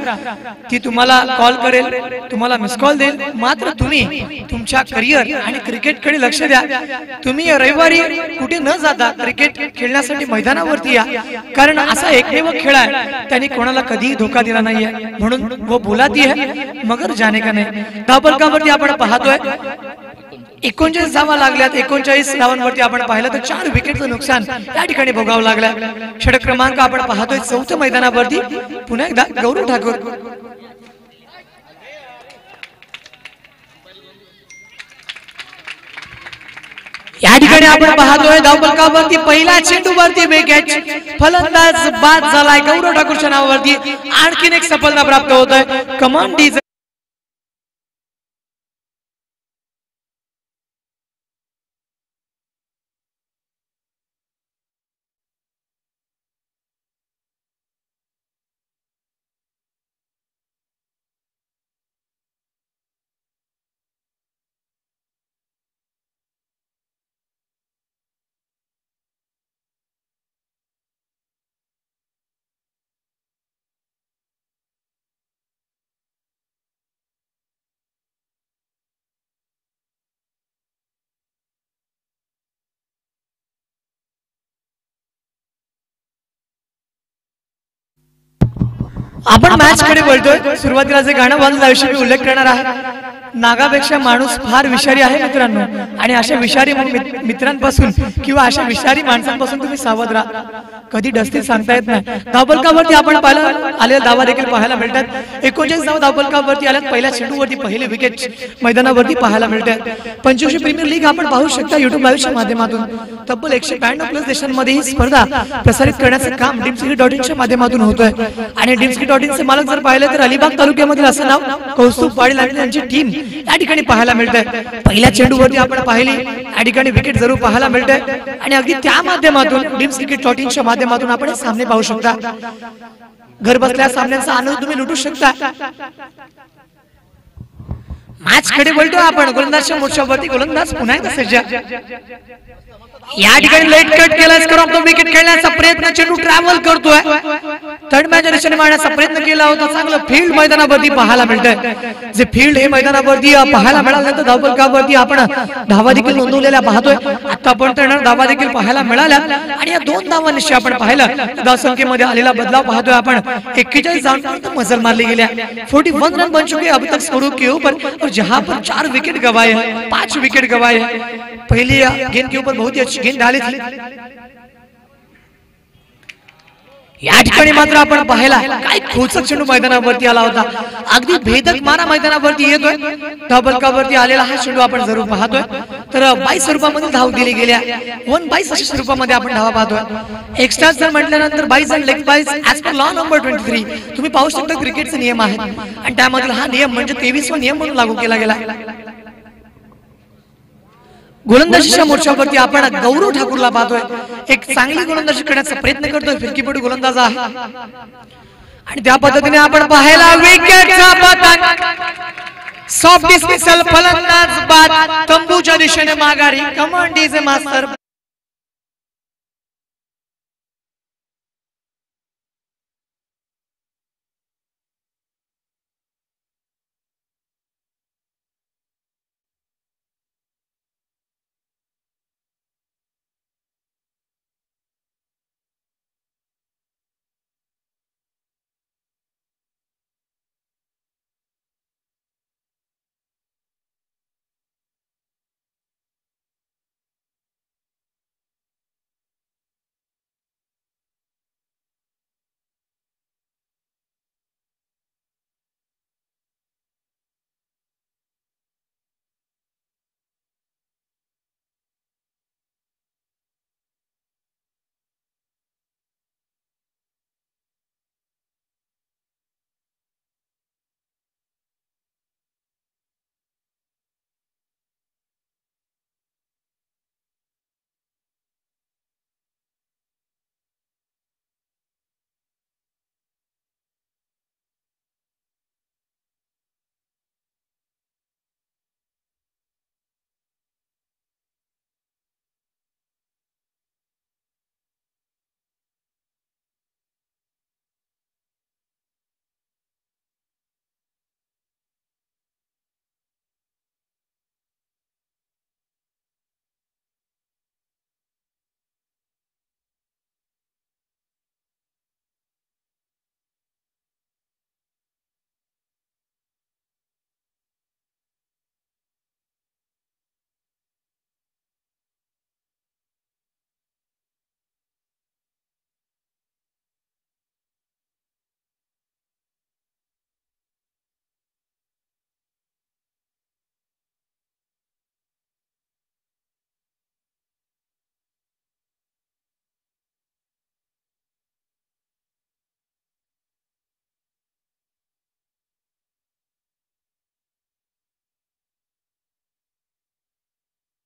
ती तुम्हाला कॉल करेल, तुम्हाला मिस कॉल देईल, मात्र तुम्ही तुमच्या करिअर आणि क्रिकेटकडे लक्ष द्या. तुम्ही रविवारी कुठे न जाता क्रिकेट खेळण्यासाठी मैदानावरती या, कारण असा एकमेव खेळ आहे त्यांनी कोणाला कधीही धोका दिला नाहीये. म्हणून वो बुलाती है मगर जाने का नाही. धावफलकावरती आपण पाहतोय 39 धावा लागल्यात. 39 धावांवरती आपण पाहिलं तर 4 विकेटचं नुकसान या ठिकाणी भोगावं लागलं. षटक क्रमांक आपण पाहतोय 4थ्या मैदानावरती पुन्हा एकदा गौरव ठाकूर. या ठिकाणी आपण पाहतोय धावफलकावरती पहिला चेंडूवरती विकेट. फलंदाज बाद झालाय. गौरव ठाकूरच्या नावावरती आणखीन एक सफलता प्राप्त होतोय. कमांडीज आपण मॅच कडे वळतोय. सुरुवातीला जे गाणं वाजलं त्याविषयी मी उल्लेख करणार आहे. नागापेक्षा माणूस फार विषारी आहे मित्रांनो, आणि अशा विषारी मित्रांपासून किंवा अशा विषारी माणसांपासून तुम्ही सावध राहा. कधी डस्ती सांगता येत नाही. धावफलकावरती आपण पाहिलं आलेल्या धावा देखील पाहायला मिळतात. 39 धावा धावफलकावरती आल्यात. पहिल्या चेंडूवरती पहिले विकेट मैदानावरती पाहायला मिळतात. 25वी प्रीमियर लीग आपण पाहू शकता युट्यूब लाईव्हच्या माध्यमातून. तब्बल 192+ देशांमध्ये ही स्पर्धा प्रसारित करण्याचं काम dimsky.in माध्यमातून होतोय. आणि dimsky.in मालक जर पाहिले तर अलिबाग तालुक्यामधील असं नाव कौस्तुभ पाटील आणि त्यांची टीम या ठिकाणी पाहायला मिळते. पहिल्या चेंडूवरती आपण पाहिली या ठिकाणी विकेट जरूर पाहायला मिळते. आणि अगदी त्या माध्यमातून dimsky.in माध्यमातून आपण सामने पाहू शकता. घर बसल्या सामन्यांचा आनंद तुम्ही लुटू शकता. मॅच कडे बोलतो आपण. गोलंदाजच्या मोर्चावरती गोलंदाज पुन्हा एकदा सज्ज. या ठिकाणी लेट कट केला. स्कोर ऑफ द विकेट खेळण्याचा प्रयत्न. चेंडू ट्रॅव्हल करतोय. थर्ड मॅचच्या दिशेने मारण्याचा प्रयत्न केला होता. चांगलं फील्ड मैदानावरती पाहायला मिळतंय. जे फील्ड हे मैदानावरती पाहायला मिळालं तर धावफलकावरती आपण धावा देखील नोंदवलेल्या पाहतोय. आता आपण तर धावा देखील पाहायला मिळाल्या. आणि या 2 धावांशी आपण पाहिलं धावसंख्येमध्ये आलेला बदलाव पाहतोय आपण. 41 धावांपर्यंत मजल मारली गेल्या. 41 रन बन चुके अभी तक स्कोर के ऊपर, और जहां पर 4 विकेट गवाए हैं, 5 विकेट गवाए हैं. पहली गेंद के ऊपर बहुत ही अच्छी गेंद डाली थी. या ठिकाणी मात्र आपण पाहिला काय खोचक चेंडू मैदानावरती आला होता. अगदी भेदक मारा मैदानावरती येतोय. धावफलकावरती आलेला हा चेंडू आपण जरूर पाहतोय. तर 22 स्वरूपामध्ये धाव दिली गेल्या. 1/22 अशा स्वरूपामध्ये आपण धावा पाहतोय. एक्स्ट्रा जर म्हटल्यानंतर 22 आणि leg byes as per law number 23 तुम्ही पाहू शकता क्रिकेटचे नियम आहेत. आणि त्यामधील हा नियम म्हणजे 23वा नियम म्हणून लागू केला गेला. गोलंदाजीच्या मोर्चावरती आपण गौरव ठाकूरला पाहतोय. एक चांगली गोलंदाजी करण्याचा प्रयत्न करतोय. फिरकीपटू गोलंदाज आहे. आणि त्या पद्धतीने आपण पाहायला विकेटचा पतन. Soft dismissal. फलंदाज बाद. तंबूच्या दिशेने माघारी. कमांडीज मास्तर.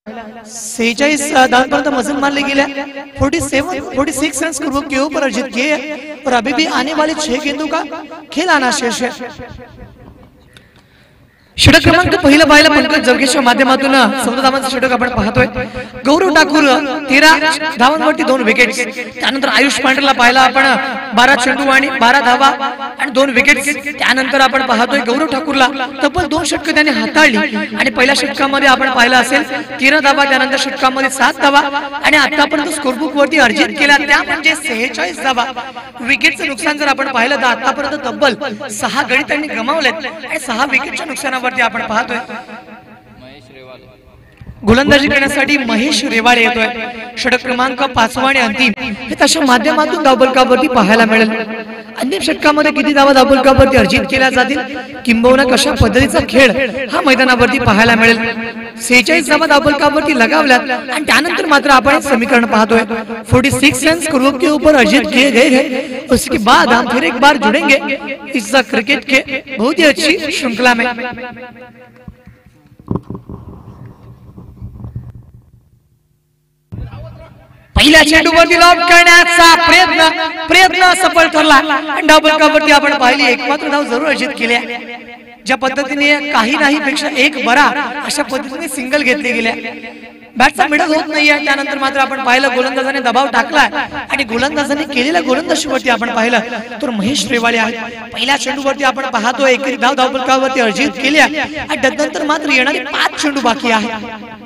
46 धावांपर्यंत मजल मारले गेल्या। 46 रन स्कोर के ऊपर अर्जित किए और अभी भी आने वाले 6 गेंदों का खेल आना शेष है। षटक क्रमांक पहिला पाहिला पंकज जवगेच्या माध्यमातून 14 धावांचं षटक आपण पाहतोय। गौरव ठाकूर 13 धावांवरती 2 विकेट्स। त्यानंतर आयुष पांढरेला पाहिला आपण 12 चेंडू आणि 12 धावा आणि 2 विकेट्स। त्यानंतर आपण पाहतोय गौरव ठाकूरला तब्बल 2 षटकं त्याने हाताळली आणि पहिल्या षटकामध्ये आपण पाहिलं असेल 13 धावा, त्यानंतर षटकामध्ये 7 धावा आणि आतापर्यंत स्कोरबुक वरती अर्जित केला त्या म्हणजे 46 धावा। विकेटचं नुकसान जर आपण पाहिलं तर आतापर्यंत तब्बल 6 गडी त्यांनी गमावलेत आणि 6 विकेटच्या नुकसानावरती आपण पाहतोय। गोलंदाजी करण्यासाठी महेश रेवाळे येतोय। षटक क्रमांक 5 आणि अंतिम हे तशा माध्यमातून धावफलकावरती पाहायला मिळेल। अंतिम षटकामध्ये किती धावा धावफलकावरती अर्जित केल्या जातील किंबहुना कशा पद्धतीचा खेळ हा मैदानावरती पाहायला मिळेल। 46 धावा धावफलकावरती लगावल्यात आणि त्यानंतर मात्र आपण समीकरण पाहतोय 46 रन स्कोर के ऊपर अर्जित किए गए हैं। उसके बाद हम फिर एक बार जुड़ेंगे इस क्रिकेट के बहुत ही अच्छी श्रृंखला में। पहिल्या चेंडूवरती लॉब करण्याचा प्रयत्न सफल ठरला आणि धावफलकावरती आपण पाहिली एक मात्र धाव जरूर अर्जित केल्या। ज्या पद्धतीने काही नाही पेक्षा एक बरा अशा पद्धतीने सिंगल घेतले गेल्या। बॅटचा मिडल होत नाहीये। त्यानंतर मात्र आपण पाहिलं गोलंदाजाने दबाव टाकला आणि गोलंदाजाने केलेल्या गोलंदाजीवरती आपण पाहिलं तर महेश रेवाळे आहेत। पहिल्या चेंडूवरती आपण पाहतो एकरी धाव धावफलकावरती अर्जित केल्या आणि त्यानंतर मात्र येणारे 5 चेंडू बाकी आहेत।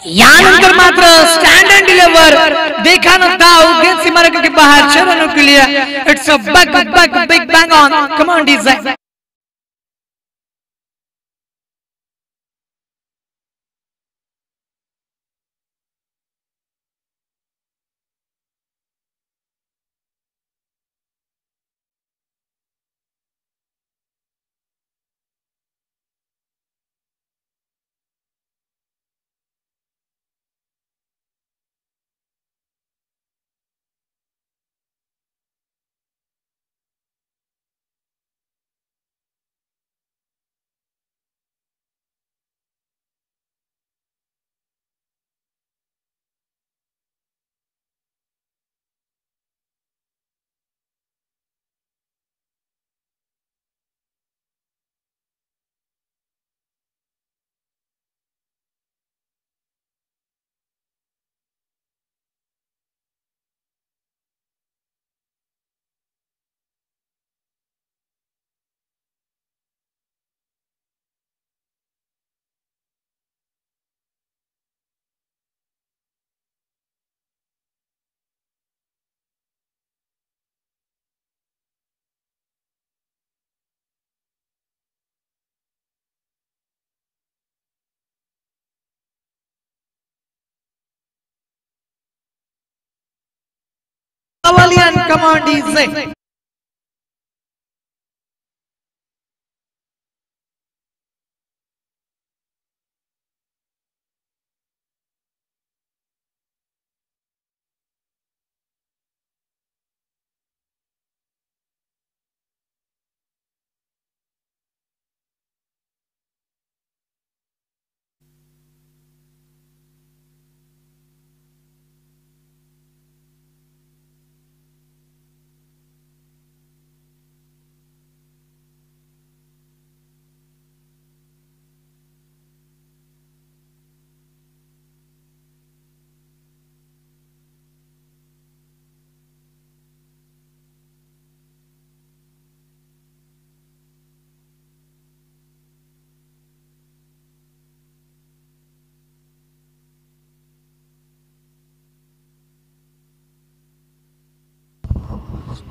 यानंतर मात्र स्टैंड एंड डिलीवर देखा न दाव गेंद सीमा रेखा के बाहर 6 रनों के लिए। It's a big bang on come on design. Cavalian command is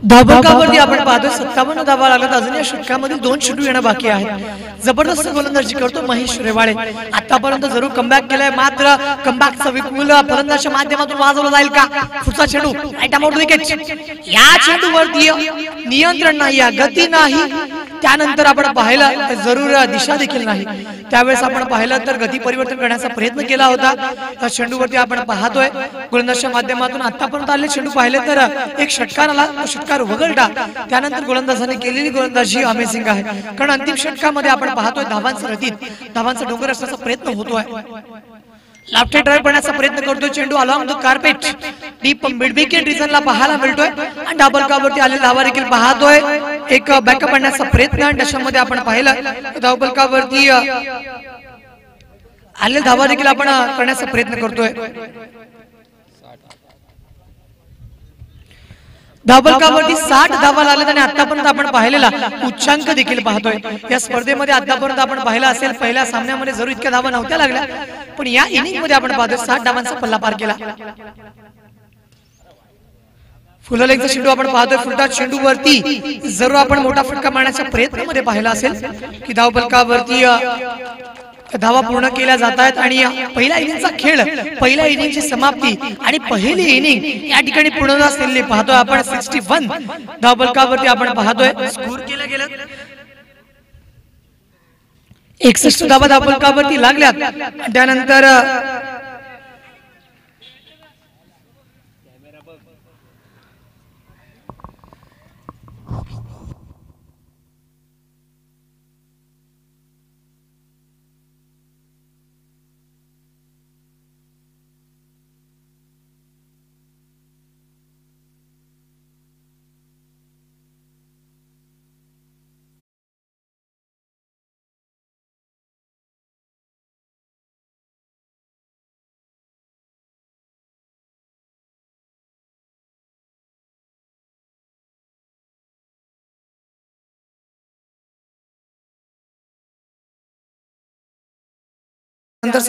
धावफलकावरती आपण पाहतो 57 धावा लागत अजून या षटकामधील 2 चेंडू येणं बाकी आहेत। जबरदस्त गोलंदाजी करतो महेश रेवाळे। आतापर्यंत जरूर कमबॅक केलाय मात्र कमबॅकचा विपुल फलंदाजीच्या माध्यमातून वाजवला जाईल का? पुढचा चेंडू राईट आउट विकेट। या चेंडूवरती नियंत्रण नाही, गती नाही, त्यानंतर आपण पाहिलं जरूर दिशा देखील नाही। त्यावेळेस आपण पाहिलं तर गती परिवर्तन करण्याचा प्रयत्न केला होता. त्या चेंडूवरती आपण पाहतोय गोलंदाजच्या माध्यमातून आतापर्यंत आले चेंडू पाहिले तर एक षटकार आला, तो षटकार वगळला. त्यानंतर गोलंदाजाने केलेली गोलंदाजी अमेझिंग आहे, कारण अंतिम षटकामध्ये आपण पाहतोय धावांचं रतीत धावांचा डोंगर असण्याचा प्रयत्न होतोय. लेफ्ट हँड ड्राइव्ह करण्याचा प्रयत्न करतोय चेंडू along the carpet deep mid wicket रिजनला पाहायला मिळतोय आणि डबल कव्हरती आलेला धावा देखील पाहतोय. एक बॅकअप आणण्याचा प्रयत्न आणि त्याच्यामध्ये आपण पाहिलं डबल कव्हरती आलेला धावा देखील आपण करण्याचा प्रयत्न करतोय. डबल कव्हरती 60 धावा लागल्यात आणि आतापर्यंत आपण पाहिलेला उच्चांक देखील पाहतोय. या स्पर्धेमध्ये आतापर्यंत आपण पाहिला असेल पहिल्या सामन्यामध्ये जरूर इतक्या धावा नव्हत्या लागल्या, पण या इनिंग मध्ये आपण पाहतोय 60 धावांचा पल्ला पार केला. फुललेगचा चेंडू आपण पाहतोय, फुलटॉस चेंडूवरती जरूर आपण मोठा फटका मारण्याच्या प्रयत्नामध्ये पाहिला असेल की धाव फलकावरती धावा पूर्ण केल्या जात आहेत आणि पहिल्या इनिंगचा खेळ, पहिल्या इनिंगची समाप्ती आणि पहिली इनिंग या ठिकाणी पूर्ण झालेली पाहतोय आपण. 61 धाव फलकावरती आपण पाहतोय स्कोर केलं गेलं. 61 धावा धाव फलकावरती लागल्यात. त्यानंतर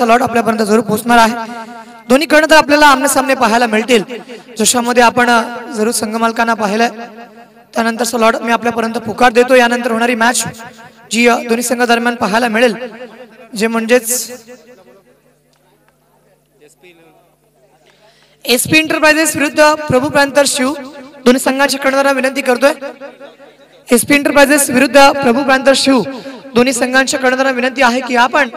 लॉट आपल्यापर्यंत जरूर पोहोचणार आहे. दोन्ही कडे तर आपल्याला आमने सामने पाहायला मिळतील, जशामध्ये आपण जरूर संघ मालकांना पाहिलंय. त्यानंतर लॉट मी आपल्यापर्यंत पुकार देतो. यानंतर होणारी मॅच जी दोन्ही संघ दरम्यान पाहायला मिळेल, जे म्हणजेच एसपी एंटरप्राइजेस विरुद्ध प्रभू प्रांतर शिव. दोन्ही संघाच्या कर्णधारांना विनंती करतोय, एसपी एंटरप्राइजेस विरुद्ध प्रभू प्रांतर शिव दोन्ही संघांच्या कर्णधारांना विनंती आहे की आपण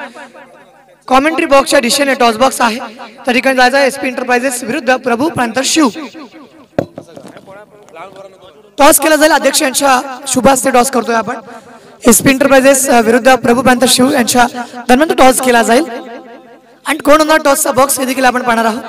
कॉमेंट्री बॉक्सच्या दिशेने टॉस बॉक्स आहे त्या ठिकाणी जायचं. एसपी एंटरप्राइजेस विरुद्ध प्रभू प्रांतर शिव टॉस केला जाईल. अध्यक्ष यांच्या शुभ हस्ते टॉस करतोय आपण. एसपी एंटरप्राइजेस विरुद्ध प्रभू प्रांतर शिव यांच्या दरम्यान टॉस केला जाईल आणि कोण होणार टॉसचा बॉक्स हे देखील आपण पाहणार आहोत.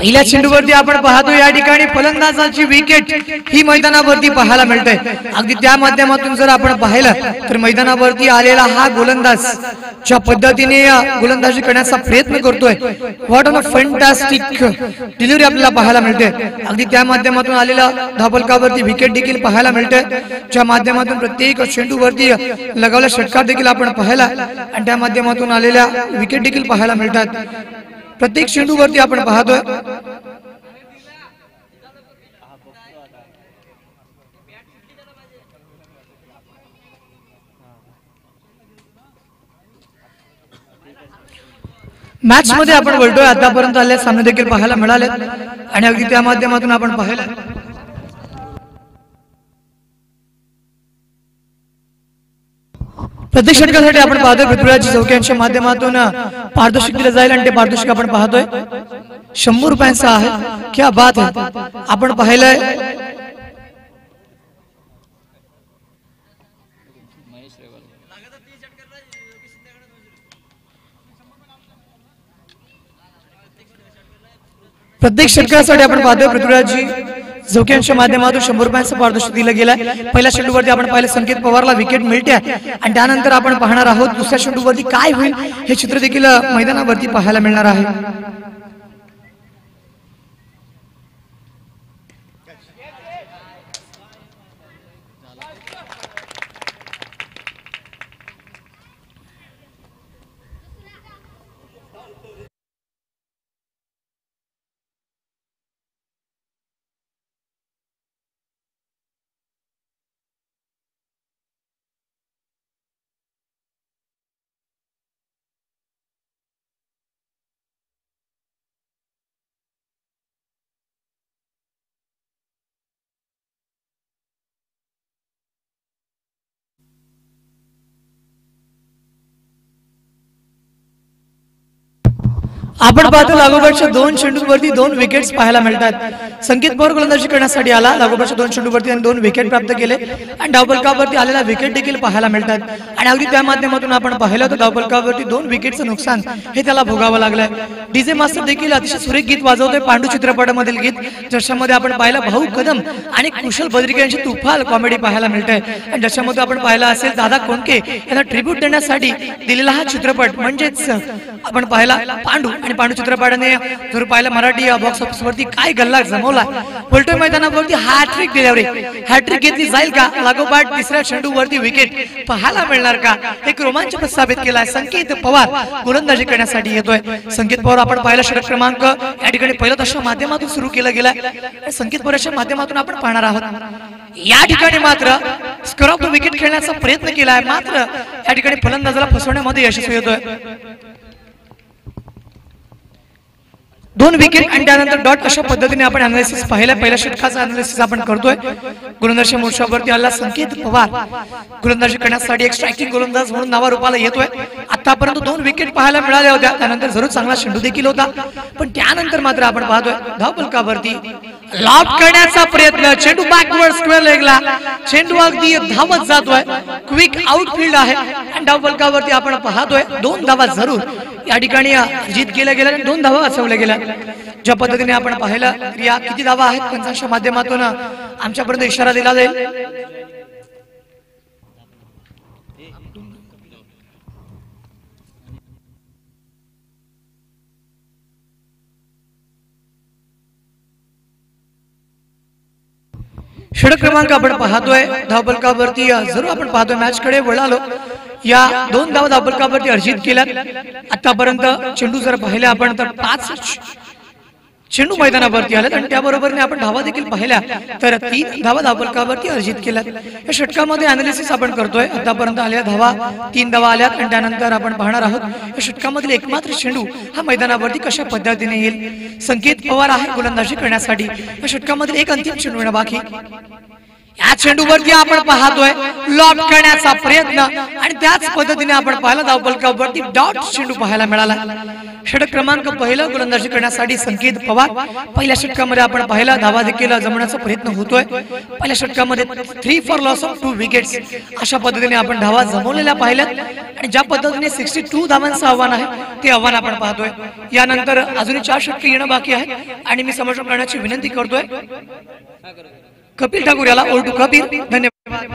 पहिल्या चेंडूवरती आपण पाहतो या ठिकाणी फलंदाजाची विकेट ही मैदानावरती पाहायला मिळते। अगदी त्या माध्यमातून जर आपण पाहिलं तर मैदानावरती आलेला हा गोलंदाज ज्या पद्धतीने गोलंदाजी करण्याचा प्रयत्न करतोय, व्हॉट अ फॅन्टास्टिक डिलिव्हरी आपल्याला पाहायला मिळते। अगदी त्या माध्यमातून आलेला धावफलकावरती विकेट देखील पाहायला मिळते, ज्या माध्यमातून प्रत्येक चेंडूवरती लगावला षटकार देखील आपण पाहिला आणि त्या माध्यमातून आलेल्या विकेट देखील पाहायला मिळतात। प्रत्येक चेंडूवरती आपण पाहतोय मॅच मध्ये आपण बोलतोय आतापर्यंत आलेले सामने देखील पाहायला मिळाले आणि अगदी त्या माध्यमातून आपण पाहिलं प्रत्येक षटकासाठी आपण पाहतोय पृथ्वीराज चौक्यांच्या माध्यमातून पारितोषिक दिलं जाईल आणि ते पारितोषिक आपण पाहतोय 100 रुपयांचं आहे। क्या बात आहे, आपण पाहिलंय प्रत्येक षटकासाठी आपण पाहतोय पृथ्वीराजजी झोक्यांच्या माध्यमातून 100 रुपयांचं पारितोषिक दिलं गेलंय। पहिल्या चेंडूवरती आपण पाहिलं संकेत पवारला विकेट मिळते आणि त्यानंतर आपण पाहणार आहोत दुसऱ्या चेंडूवरती काय होईल हे चित्र देखील मैदानावरती पाहायला मिळणार आहे। आपण पाहतो लागोपाठच्या 2 चेंडूंवरती 2 विकेट्स पाहायला मिळतात। संकेत पवार गोलंदाजी करण्यासाठी आला, लागोपाठच्या 2 चेंडूंवरती 2 विकेट प्राप्त केले आणि धावफलकावरती आलेला विकेट देखील पाहायला मिळतात आणि अगदी त्या माध्यमातून आपण पाहिलं तर धावफलकावरती 2 विकेटचं नुकसान हे त्याला भोगावं लागलंय। डीजे मास्टर देखील अतिशय सुरेख गीत वाजवतोय, पांडू चित्रपटामधील गीत ज्याच्यामध्ये आपण पाहिलं भाऊ कदम आणि कुशल बद्रिके यांची तुफान कॉमेडी पाहायला मिळते आणि ज्याच्यामध्ये आपण पाहिलं असेल दादा कोंडके यांना ट्रिब्यूट देण्यासाठी दिलेला हा चित्रपट म्हणजेच आपण पाहिला पांडू आणि पांडू चित्रपटाने जर पाहिलं मराठी बॉक्स ऑफिस वरती काय गल्ला जमवला। पलटोय मैदानावरती हॅट्रिक डिलिव्हरी, हॅट्रिक घेतली जाईल का, लागोपाठ तिसऱ्या चेंडूवरती विकेट पाहायला मिळणार का, एक रोमांच प्रस्थापित केलाय। संकेत पवार गोलंदाजी करण्यासाठी येतोय। संकेत पवार आपण पाहिला षटक क्रमांक या ठिकाणी पहिलं तशा माध्यमातून सुरू केलं गेलाय। संकेत पवारच्या माध्यमातून आपण पाहणार आहोत या ठिकाणी मात्र स्कोर ऑफ द विकेट खेळण्याचा प्रयत्न केलाय, मात्र या ठिकाणी फलंदाजाला फसवण्यामध्ये यशस्वी होतोय। 2 विकेट आणि त्यानंतर डॉट अशा पद्धतीने आपण अनालिसिस पाहिलं। पहिल्या षटकाचं अनालिसिस आपण करतोय। गोलंदाजी मोर्चावरती आला संकेत पवार गोलंदाजी करण्यासाठी एक स्ट्रायकिंग गोलंदाज म्हणून नावारूपाला येतोय। आतापर्यंत 2 विकेट पाहायला मिळाल्या होत्या, त्यानंतर जरूर चांगला चेंडू देखील होता, पण त्यानंतर मात्र आपण पाहतोय धावफलकावरती लॉफ्ट करण्याचा प्रयत्न, चेंडू बॅकवर्ड स्क्वेअर लेगला, चेंडू अगदी धावत जातोय, क्विक आउटफील्ड आहे आणि धावफलकावरती आपण पाहतोय 2 धावा जरूर या ठिकाणी जीत केल्या गेल्या, 2 धावा वाचवल्या गेल्या। ज्या पद्धतीने आपण पाहिलं या किती धावा आहेत पंचांच्या माध्यमातून आमच्यापर्यंत इशारा दिला जाईल। षटक क्रमांक आपण पाहतोय धावफलकावरती जरूर आपण पाहतोय मॅच कडे वळालो। या 2 धावा धावफलकावरती अर्जित केल्यात। आतापर्यंत चेंडू जर पाहिले आपण तर 5 चेंडू मैदानावरती आलेत आणि त्याबरोबरने आपण धावा देखील पाहिल्या तर 3 धावा धावफलकावरती अर्जित केल्यात। या षटकामध्ये अनालिसिस आपण करतोय। आतापर्यंत आलेल्या धावा 3 धावा आल्यात आणि त्यानंतर आपण पाहणार आहोत या षटकामधील एकमात्र चेंडू हा मैदानावरती कशा पद्धतीने येईल। संकेत पवार आहे गोलंदाजी करण्यासाठी। या षटकामध्ये एक अंतिम चेंडू येणं बाकी, या चेंडूवरती आपण पाहतोय लॉक करण्याचा प्रयत्न आणि त्याच पद्धतीने आपण पाहिलं धावफलकावरती डॉट चेंडू पाहायला मिळाला। षटक क्रमांक पहिला गोलंदाजी करण्यासाठी संकेत पवार। पहिल्या षटकामध्ये आपण पाहिलं धावा देखील जमवण्याचा प्रयत्न होतोय। पहिल्या षटकामध्ये 3 फॉर लॉस ऑफ 2 विकेट्स अशा पद्धतीने आपण धावा जमवलेल्या पाहिल्यात आणि ज्या पद्धतीने 62 धावांचं आव्हान आहे ते आव्हान आपण पाहतोय। यानंतर अजूनही 4 षटके येणं बाकी आहे आणि मी समर्थन करण्याची विनंती करतोय कपिल ठाकूर याला। ओल्ड टू कपिल, धन्यवाद।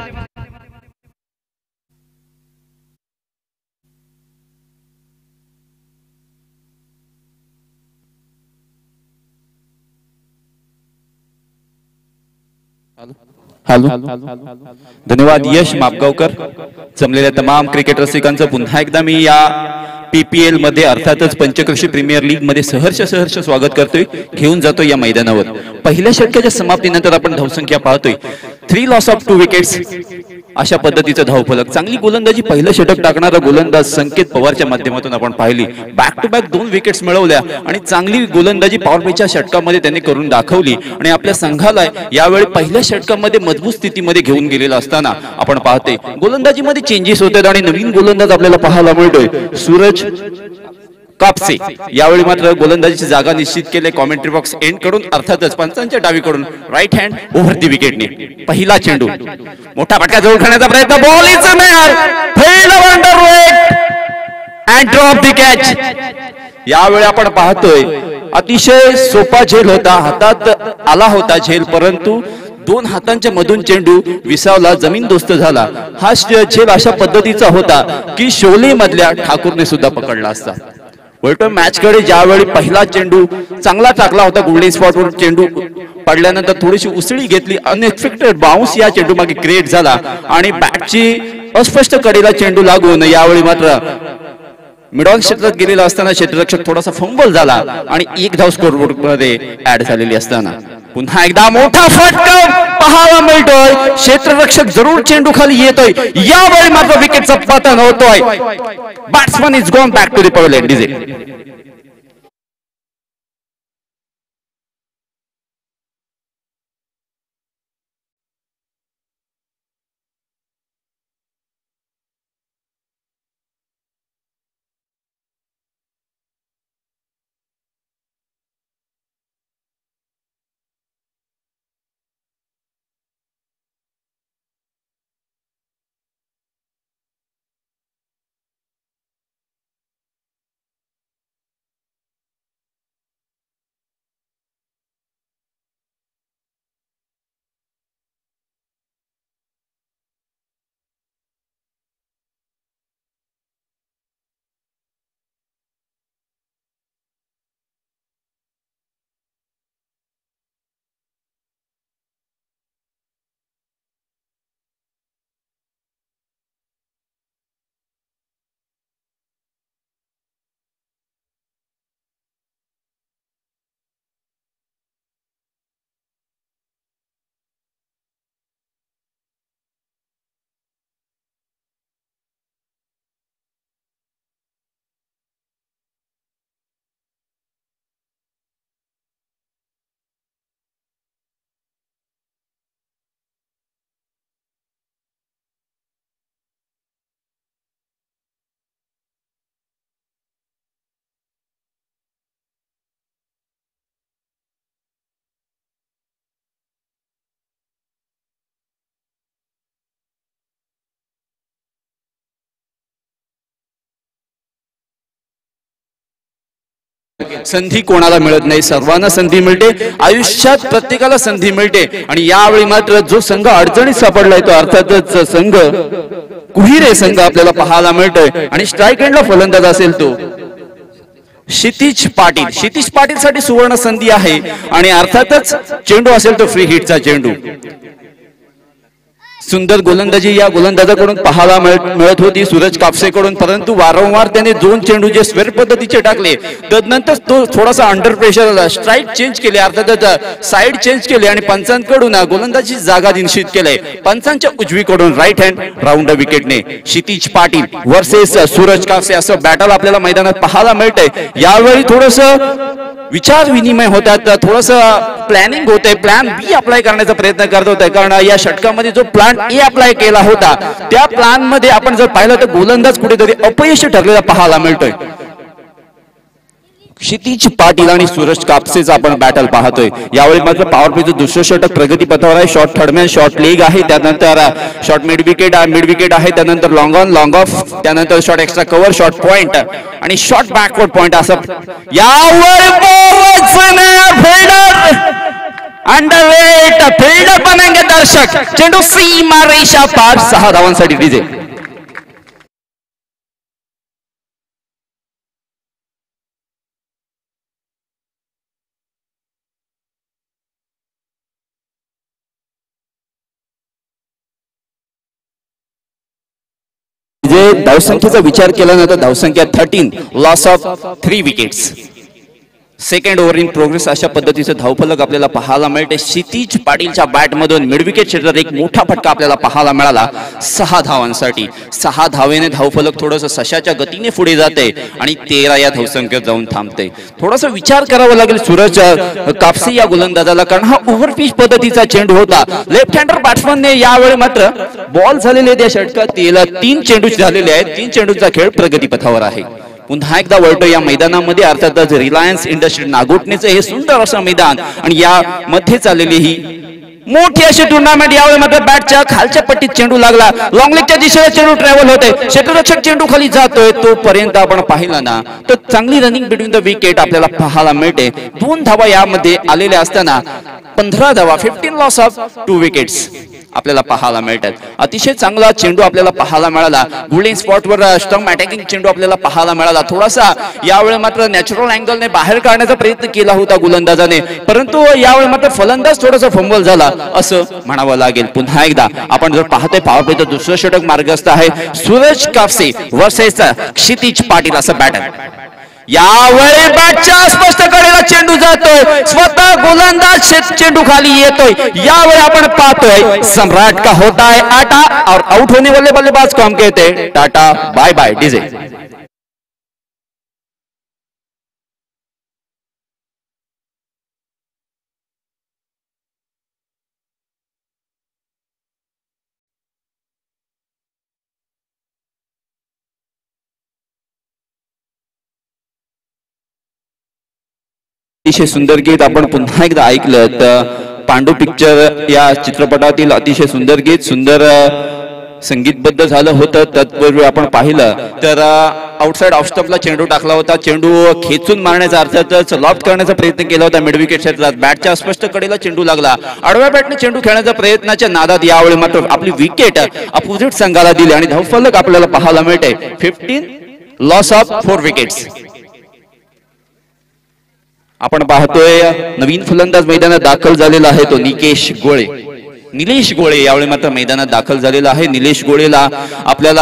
हॅलो, धन्यवाद यश मापगावकर। जमलेल्या तमाम क्रिकेट रसिकांचं पुन्हा एकदा मी या PPL मध्ये अर्थातच पंचक्रोशी प्रीमियर लीग मध्ये सहर्ष स्वागत करतोय, घेऊन जातोय या मैदानावर। पहिल्या षटकाच्या समाप्तीनंतर आपण धावसंख्या पाहतोय 3 लॉस ऑफ 2 विकेट्स अशा पद्धतीचं धावफलक। चांगली गोलंदाजी पहिलं षटक टाकणारा गोलंदाज संकेत पवारच्या माध्यमातून आपण पाहिली। बॅक टू बॅक 2 विकेट्स मिळवल्या आणि चांगली गोलंदाजी पॉवर प्लेच्या षटकामध्ये त्यांनी करून दाखवली आणि आपल्या संघाला यावेळी पहिल्या षटकामध्ये मजबूत स्थितीमध्ये घेऊन गेलेला असताना आपण पाहतोय गोलंदाजीमध्ये चेंजेस होतात आणि नवीन गोलंदाज आपल्याला पाहायला मिळतोय सूरज कापसे। यावेळी मात्र गोलंदाजीची जागा निश्चित केले कॉमेंट्री बॉक्स एंड कडून, अर्थातच पंचांच्या डावीकडून राईट हँड ओव्हर दी विकेटने। पहिला चेंडू मोठा फटका जवळ खाण्याचा प्रयत्न, ball is a mare, fell under weight and drop the catch. यावेळी आपण पाहतोय अतिशय सोपा झेल होता, हातात आला होता झेल, परंतु 2 हातांच्या मधून चेंडू विसावला, जमीनदोस्त झाला। हा झेल अशा पद्धतीचा होता की शोले मधल्या ठाकूरने सुद्धा पकडला असता। वळतो मॅच कडे ज्यावेळी पहिला चेंडू चांगला टाकला होता, गोल्डन स्पॉटवर चेंडू पडल्यानंतर थोडीशी उसळी घेतली, अनएक्सपेक्टेड बाउन्स या चेंडू मागे क्रिएट झाला आणि बॅटची अस्पष्ट कडेला चेंडू लागून यावेळी मात्र मिडऑन क्षेत्रात गेलेला असताना क्षेत्ररक्षक थोडासा फंबल झाला आणि 1 धाव स्कोरबोर्ड मध्ये ऍड झालेली असताना पुन्हा एकदा मोठा फटका पाहायला मिळतोय। क्षेत्ररक्षक जरूर चेंडू खाली येतोय, यावेळी मात्र विकेटचा पतन होतोय। Batsman is gone back to the pavilion. DJ संधी कोणाला मिळत नाही, सर्वांना संधी मिळते आयुष्यात, प्रत्येकाला संधी मिळते आणि यावेळी मात्र जो संघ अडचणीत सापडलाय तो अर्थातच संघ कुहिरे संघ आपल्याला पाहायला मिळतोय आणि स्ट्राइक एंडला फलंदाज असेल तो क्षितिज पाटील। क्षितिज पाटील साठी सुवर्ण संधी आहे आणि अर्थातच चेंडू असेल तो फ्री हिटचा चेंडू। सुंदर गोलंदाजी या गोलंदाजाकडून पाहायला मिळत होती सूरज कापसेकडून, परंतु वारंवार त्याने 2 चेंडू जे स्क्वेअर पद्धतीचे टाकले, तदनंतर तो थोडासा अंडर प्रेशर आला, स्ट्राईक चेंज केले, अर्थातच साईड चेंज केले आणि पंचांकडून गोलंदाजी जागा निश्चित केले. पंचांच्या उजवीकडून राईट हँड राऊंड विकेटने क्षितिज पाटील वर्सेस सूरज कापसे असं बॅटल आपल्याला मैदानात पाहायला मिळतंय. यावेळी थोडस विचार विनिमय होतात, थोडस प्लॅनिंग होते, प्लॅन बी अप्लाय करण्याचा प्रयत्न करत होते, कारण या षटकामध्ये जो प्लॅन ए अप्लाय केला होता त्या प्लॅन मध्ये आपण जर पाहिलं तर गोलंदाज कुठेतरी अपयशी ठरलेला पाहायला मिळतोय. क्षितिज पाटील आणि सूरज कापसेचा आपण बॅटल पाहतोय. यावेळी मात्र पॉवर प्लेचं दुसरं षटक प्रगतीपथावर आहे. शॉर्ट थर्डमॅन, शॉर्ट लेग आहे, त्यानंतर शॉर्ट मिड विकेट आहे, त्यानंतर लॉंग ऑन, लॉंग ऑफ, त्यानंतर short extra cover, short point आणि शॉर्ट बॅकवर्ड पॉइंट असं यावर अंडरवेट फिल्डर बनेंगे दर्शक. चेंडू सीमा रेषा पार, 6 धावांसाठी डीजे. धावसंख्येचा विचार केला ना तर धावसंख्या 13, loss of 3 wickets. Second over in progress अशा पद्धतीचं धावफलक आपल्याला पाहायला मिळते. क्षितिज पाटीलच्या बॅटमधून मिडविकेट क्षेत्रात एक मोठा फटका आपल्याला पाहायला मिळाला 6 धावांसाठी. 6 धावेने धावफलक थोडस सशाच्या गतीने पुढे जाते आणि 13 या धावसंख्येत जाऊन थांबते. थोडासा विचार करावा लागेल सूरज कापसे या गोलंदाजाला, कारण हा ओव्हरपिच पद्धतीचा चेंडू होता. लेफ्ट हँडर बॅट्समनने यावेळी मात्र बॉल झालेले त्या षटकात 3 चेंडू झालेले आहेत. 3 चेंडूचा खेळ प्रगतीपथावर आहे. पुन्हा एकदा वळतो या मैदानामध्ये, अर्थातच रिलायन्स इंडस्ट्री नागोठणेचं हे सुंदर असं मैदान आणि या मध्ये चाललेली ही मोठी अशी टुर्नामेंट. यावेळी मात्र बॅटच्या खालच्या पट्टीत चेंडू लागला, लॉंग लेगच्या दिशेला चेंडू ट्रॅव्हल होते, क्षेत्ररक्षक चेंडू खाली जातोय, तोपर्यंत आपण पाहिला ना तर चांगली रनिंग बिटवीन द विकेट आपल्याला पाहायला मिळते. 2 धावा यामध्ये आलेल्या असताना 15 धावा, 15 लॉस ऑफ 2 विकेट्स आपल्याला पाहायला मिळतात. अतिशय चांगला चेंडू आपल्याला पाहायला मिळाला. गोल्डन स्पॉटवर स्टंप अटॅकिंग चेंडू आपल्याला पाहायला मिळाला. थोडासा यावेळी मात्र नॅचरल अँगलने बाहेर काढण्याचा प्रयत्न केला होता गोलंदाजाने, परंतु यावेळी मात्र फलंदाज थोडासा फंबल झाला असं म्हणावं लागेल. पुन्हा एकदा आपण जर पाहतोय पॉवर प्लेचं दुसरं षटक मार्गस्थ आहे. सूरज कापसे वर्सेस क्षितिज पाटील असं बॅटर. यावेळी बॅटच्या स्पष्ट कडेला चेंडू जातोय, स्वतः गोलंदाज चेंडू खाली येतोय. यावेळी आपण पाहतोय सम्राट का होता है आटा और आउट होने वाले बल्लेबाज को हम कहते हैं टाटा बाय बाय डीजे. अतिशय सुंदर गीत आपण पुन्हा एकदा ऐकलं तर पांडू पिक्चर या चित्रपटातील अतिशय सुंदर गीत, सुंदर संगीतबद्ध झालं होतं. तत्पूर्वी आपण पाहिलं तर आउटसाइड ऑफ स्टंपला चेंडू टाकला होता. चेंडू खेचून मारण्याचा अर्थातच लॉफ्ट करण्याचा प्रयत्न केला होता मिडविकेट क्षेत्रात. बॅटच्या स्पष्ट कडेला चेंडू लागला. आडव्या बॅटने चेंडू खेळण्याच्या प्रयत्नाच्या नादात यावेळी मात्र आपली विकेट अपोजिट संघाला दिली आणि धावफलक आपल्याला पाहायला मिळते 15 लॉस ऑफ 4 विकेट्स. आपण पाहतोय नवीन फलंदाज मैदानात दाखल झालेला आहे तो निलेश गोळे यावेळी मात्र मैदानात दाखल झालेला आहे. निलेश गोळेला आपल्याला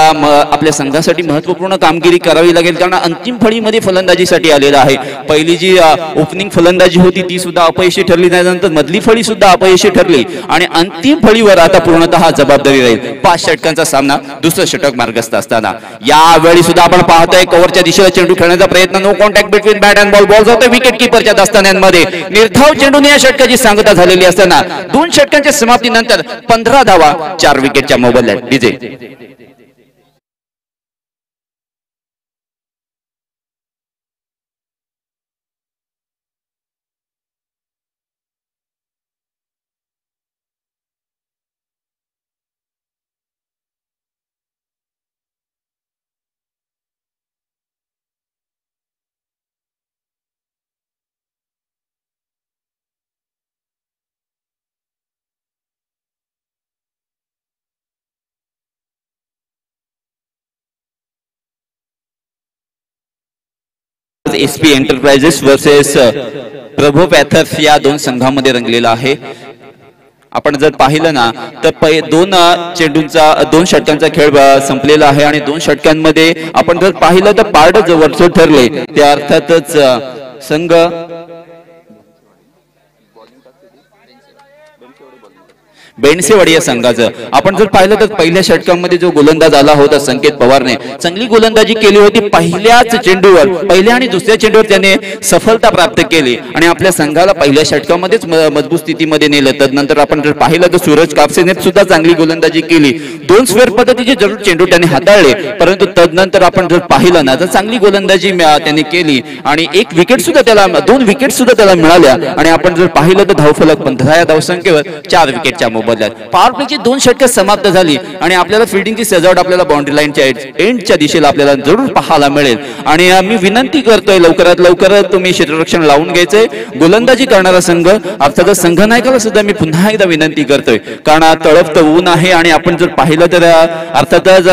आपल्या संघासाठी महत्त्वपूर्ण कामगिरी करावी लागेल, कारण अंतिम फळीमध्ये फलंदाजीसाठी आलेला आहे. पहिली जी ओपनिंग फलंदाजी होती ती सुद्धा अपयशी ठरली, त्यानंतर मधली फळी सुद्धा अपयशी ठरली आणि अंतिम फळीवर आता पूर्णतः जबाबदारी राहील. 5 षटकांचा सामना, दुसरं षटक मार्गस्थ असताना यावेळी सुद्धा आपण पाहतोय कव्हरच्या दिशेला चेंडू खेळण्याचा प्रयत्न. No contact between bat and ball जातोय विकेट किपरच्या दस्तान्यांमध्ये. निर्धाव चेंडूने या षटकाची सांगता झालेली असताना 2 षटकांच्या समाप्ती नंतर 15 धावा 4 विकेटच्या मोबदल्यात डीजे. एसपी एंटरप्राइजेस वर्सेस प्रभो पॅथर्स या 2 संघांमध्ये रंगलेला आहे. आपण जर पाहिलं ना तर दोन षटकांचा खेळ संपलेला आहे आणि 2 षटकांमध्ये आपण जर पाहिलं तर पारड जवळचे ठरले त्या अर्थातच संघ बेंडसेवाडी या संघाचं आपण जर पाहिलं तर पहिल्या षटकामध्ये जो गोलंदाज आला होता संकेत पवारने चांगली गोलंदाजी केली होती. पहिल्याच चेंडूवर पहिल्या आणि दुसऱ्या चेंडूवर त्याने सफलता प्राप्त केली आणि आपल्या संघाला पहिल्या षटकामध्येच मजबूत स्थितीमध्ये नेलं. तदनंतर आपण जर पाहिलं तर सूरज कापसेने सुद्धा चांगली गोलंदाजी केली. 2 स्क्वेअर पद्धतीचे जरूर चेंडू त्याने हाताळले परंतु तदनंतर आपण जर पाहिलं ना तर चांगली गोलंदाजी त्याने केली आणि 1 विकेट सुद्धा त्याला 2 विकेट सुद्धा त्याला मिळाल्या आणि आपण जर पाहिलं तर धावफलक 15 या धावसंख्येवर 4 विकेटच्या बदल्यात पॉवर प्लेची 2 षटके समाप्त झाली आणि आपल्याला फिल्डिंगची सजावट आपल्याला बाउंड्री लाईनच्या एंडच्या दिशेला आपल्याला जरूर पाहायला मिळेल. आणि मी विनंती करतोय लवकरात लवकर तुम्ही क्षेत्ररक्षण लावून घ्यायचंय. गोलंदाजी करणारा संघ अर्थातच संघनायकाला सुद्धा मी पुन्हा एकदा विनंती करतोय कारण तळपत ऊन आहे आणि आपण जर पाहिलं तर अर्थातच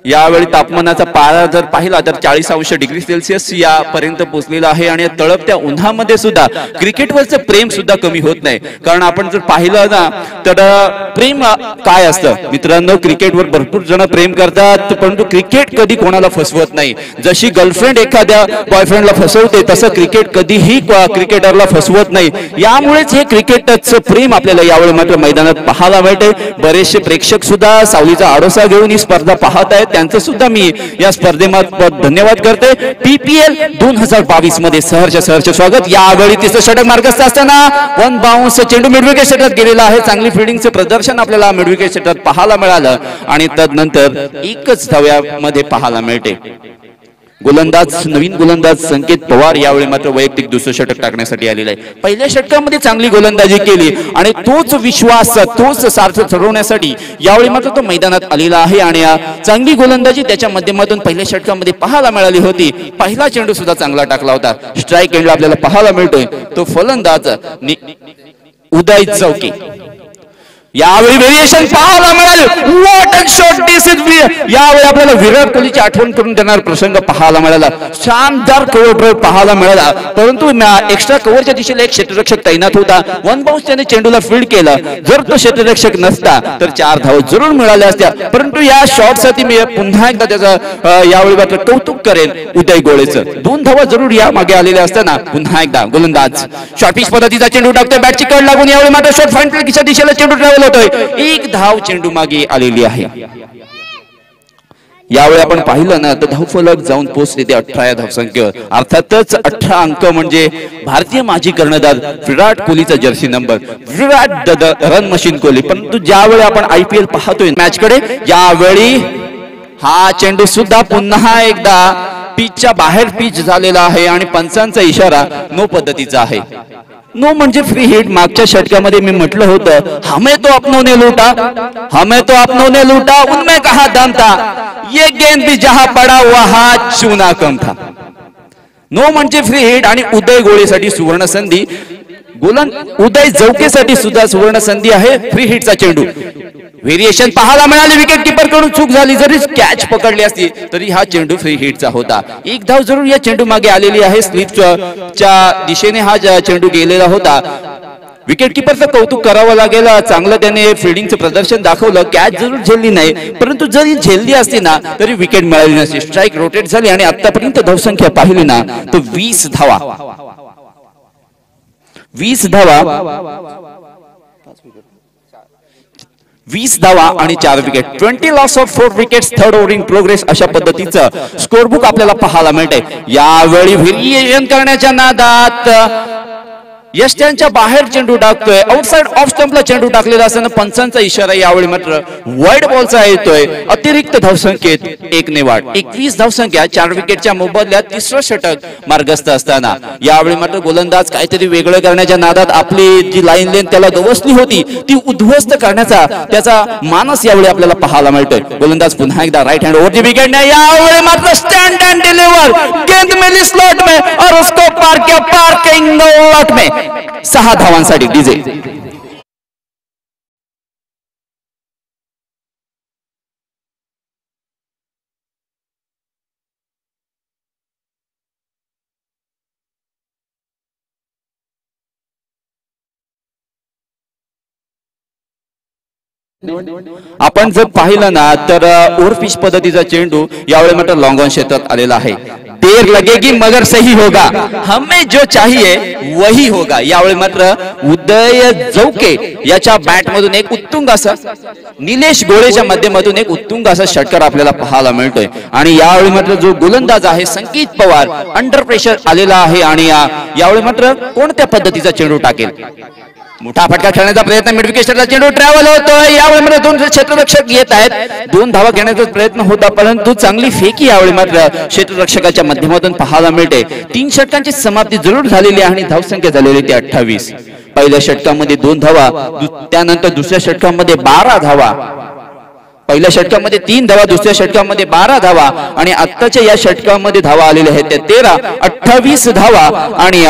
यावेळी तापमानाचा पारा जर पाहिला तर 40°C यापर्यंत पोहोचलेला आहे आणि तळपत्या उन्हामध्ये सुद्धा क्रिकेटवरचं प्रेम सुद्धा कमी होत नाही. कारण आपण जर पाहिलं ना तर प्रेम काय असतं मित्रांनो, क्रिकेटवर भरपूर जण प्रेम करतात परंतु क्रिकेट कधी कोणाला फसवत नाही. जशी गर्लफ्रेंड एखाद्या बॉयफ्रेंडला फसवते तसं क्रिकेट कधीही क्रिकेटरला फसवत नाही. यामुळेच हे क्रिकेटचं प्रेम आपल्याला यावेळी मात्र मैदानात पाहायला मिळते. बरेचसे प्रेक्षक सुद्धा सावलीचा आडोसा घेऊन ही स्पर्धा पाहत आहेत. त्यांचं सुद्धा मी या स्पर्धेमार्फत धन्यवाद करते. PPL 2022 मध्ये सहर्ष स्वागत. यावेळी तिसरं षटक मार्गस्थ असताना 1 बाउन्स चेंडू मिडविकेट षटकात गेलेला आहे. चांगली फिल्डिंगचं प्रदर्शन आपल्याला मिडविकेट षटकात पाहायला मिळालं आणि तदनंतर एकच धाव्यामध्ये पाहायला मिळते. नवीन गोलंदाज संकेत पवार यावेळी मात्र वैयक्तिक दुसरं षटक टाकण्यासाठी आलेला आहे. पहिल्या षटकामध्ये चांगली गोलंदाजी केली आणि तोच विश्वास तोच सार्थ ठरवण्यासाठी यावेळी मात्र तो मैदानात आलेला आहे आणि चांगली गोलंदाजी त्याच्या माध्यमातून पहिल्या षटकामध्ये पाहायला मिळाली होती. पहिला चेंडू सुद्धा चांगला टाकला होता. स्ट्राईक एंडला आपल्याला पाहायला मिळतोय तो फलंदाज उदय चौकी. यावेळी व्हेरिएशन पाहायला मिळाले. What a shot this is. यावेळी आपल्याला विराट कोहलीची आठवण करून देणारा प्रसंग पाहायला मिळाला. शानदार कव्हर ड्राइव्ह पाहायला मिळाला परंतु एक्स्ट्रा कव्हरच्या दिशेला एक क्षेत्ररक्षक तैनात होता. 1 बाउन्स त्याने चेंडूला फील्ड केला. जर तो क्षेत्ररक्षक नसता तर 4 धावा जरूर मिळाल्या असत्या. परंतु या शॉटसाठी मी पुन्हा एकदा त्याचं यावेळी मात्र कौतुक करेन उदय गोळेचं. 2 धावा जरूर या मागे आलेल्या असताना पुन्हा एकदा गोलंदाज शॉर्टपिच पद्धतीचा चेंडू टाकतोय. बॅटची कड लागून यावेळी मात्र शॉट फ्रंटच्या दिशेला चेंडू ट्रॅव्हल होतोय. 1 धाव चेंडू मागे आलेली आहे. यावेळी आपण पाहिलं ना तर धावफलक जाऊन पोहोचले ते 18 या धावसंख्येवर. अर्थातच 18 अंक म्हणजे भारतीय माजी कर्णधार विराट कोहलीचा जर्सी नंबर. विराट रन मशीन कोहली. परंतु ज्यावेळी आपण IPL पाहतोय मॅच कडे यावेळी हा चेंडू सुद्धा पुन्हा एकदा पिचच्या बाहेर पिच झालेला आहे आणि पंचांचा इशारा नो पद्धतीचा आहे. नो म्हणजे फ्री हिट. मागच्या षटकामध्ये मी म्हटलं होतं हमें तो अपनों ने लूटा उनमें कहा दम था ये गेंद भी जहां पड़ा वहां चूना कम था. नो म्हणजे फ्री हिट आणि उदय गोळेसाठी सुवर्ण संधी. उदय जौकेसाठी सुद्धा सुवर्ण संधी आहे. फ्री हिटचा चेंडू व्हेरिएशन पाहायला मिळाले. विकेट किपर कडून चूक झाली. जरी कॅच पकडली असती तरी हा चेंडू फ्री हिटचा होता. 1 धाव जरूर या चेंडू मागे आलेली आहे. स्लिपच्या दिशेने हा चेंडू गेलेला होता. विकेट किपरचं कौतुक करावं लागेल. चांगलं त्याने फिल्डिंगचं प्रदर्शन दाखवलं. कॅच जरूर झेलली नाही परंतु जरी झेलली असती ना तरी विकेट मिळाली नसती. स्ट्राईक रोटेट झाली आणि आतापर्यंत धावसंख्या पाहिली ना तर 20 धावा 20 धावा आणि 4 wicket. 20 loss of 4 wickets. 3rd over in progress अशा पद्धतीचं स्कोरबुक आपल्याला पाहायला मिळते. यावेळी व्हेरिएशन करण्याच्या नादात यष्ट्यांच्या बाहेर चेंडू टाकतोय. आउटसाइड ऑफ स्टंपला चेंडू टाकलेला असताना पंचांचा इशारा यावेळी मात्र वाईड बॉलचा येतोय. अतिरिक्त धावसंख्येत 1 ने वाढ. 21 धावसंख्या 4 विकेटच्या मोबदल्यात तिसरं षटक मार्गस्थ असताना यावेळी मात्र गोलंदाज काहीतरी वेगळं करण्याच्या नादात आपली जी लाईन लेन त्याला गवसली होती ती उद्ध्वस्त करण्याचा त्याचा मानस यावेळी आपल्याला पाहायला मिळतोय. गोलंदाज पुन्हा एकदा राईट हँड ओव्हरची विकेट नाही. यावेळी मात्र स्टँड अँड डिलिव्हर. गेंद मिली स्लॉट में और उसको पार किया पार्किंग लॉट में. 6 धावांसाठी डीजे. आपण जर पाहिलं ना तर ओव्हरपिच पद्धतीचा चेंडू यावेळी मात्र लॉंग ऑन क्षेत्रात आलेला आहे. देर लगेगी मगर सही होगा, हमें जो चाहिए वही होगा. यावेळी मात्र उदय जवके याच्या बॅट मधून एक उत्तुंग असा निलेश गोळेच्या माध्यमातून एक उत्तुंग असा षटकार आपल्याला पाहायला मिळतोय. आणि यावेळी मात्र जो गोलंदाज आहे संकेत पवार अंडर प्रेशर आलेला आहे आणि यावेळी मात्र कोणत्या पद्धतीचा चेंडू टाकेल. मोठा फटका खेळण्याचा प्रयत्न, मिडविकेटरला चेंडू ट्रॅव्हल होतोय. यावेळी दोन क्षेत्ररक्षक येत आहेत, 2 धावा घेण्याचा प्रयत्न होता परंतु चांगली फेकी यावेळी मात्र क्षेत्ररक्षकाच्या माध्यमातून पाहायला मिळते. 3 षटकांची समाप्ती जरूर झालेली आहे आणि धावसंख्या झालेली ती 28. पहिल्या षटकामध्ये 2 धावा, त्यानंतर दुसऱ्या षटकामध्ये 12 धावा. पहिल्या षटकामध्ये 3 धावा, दुसऱ्या षटकामध्ये 12 धावा आणि आत्ताच्या या षटकामध्ये धावा आलेल्या आहेत त्या 13, 28 धावा आणि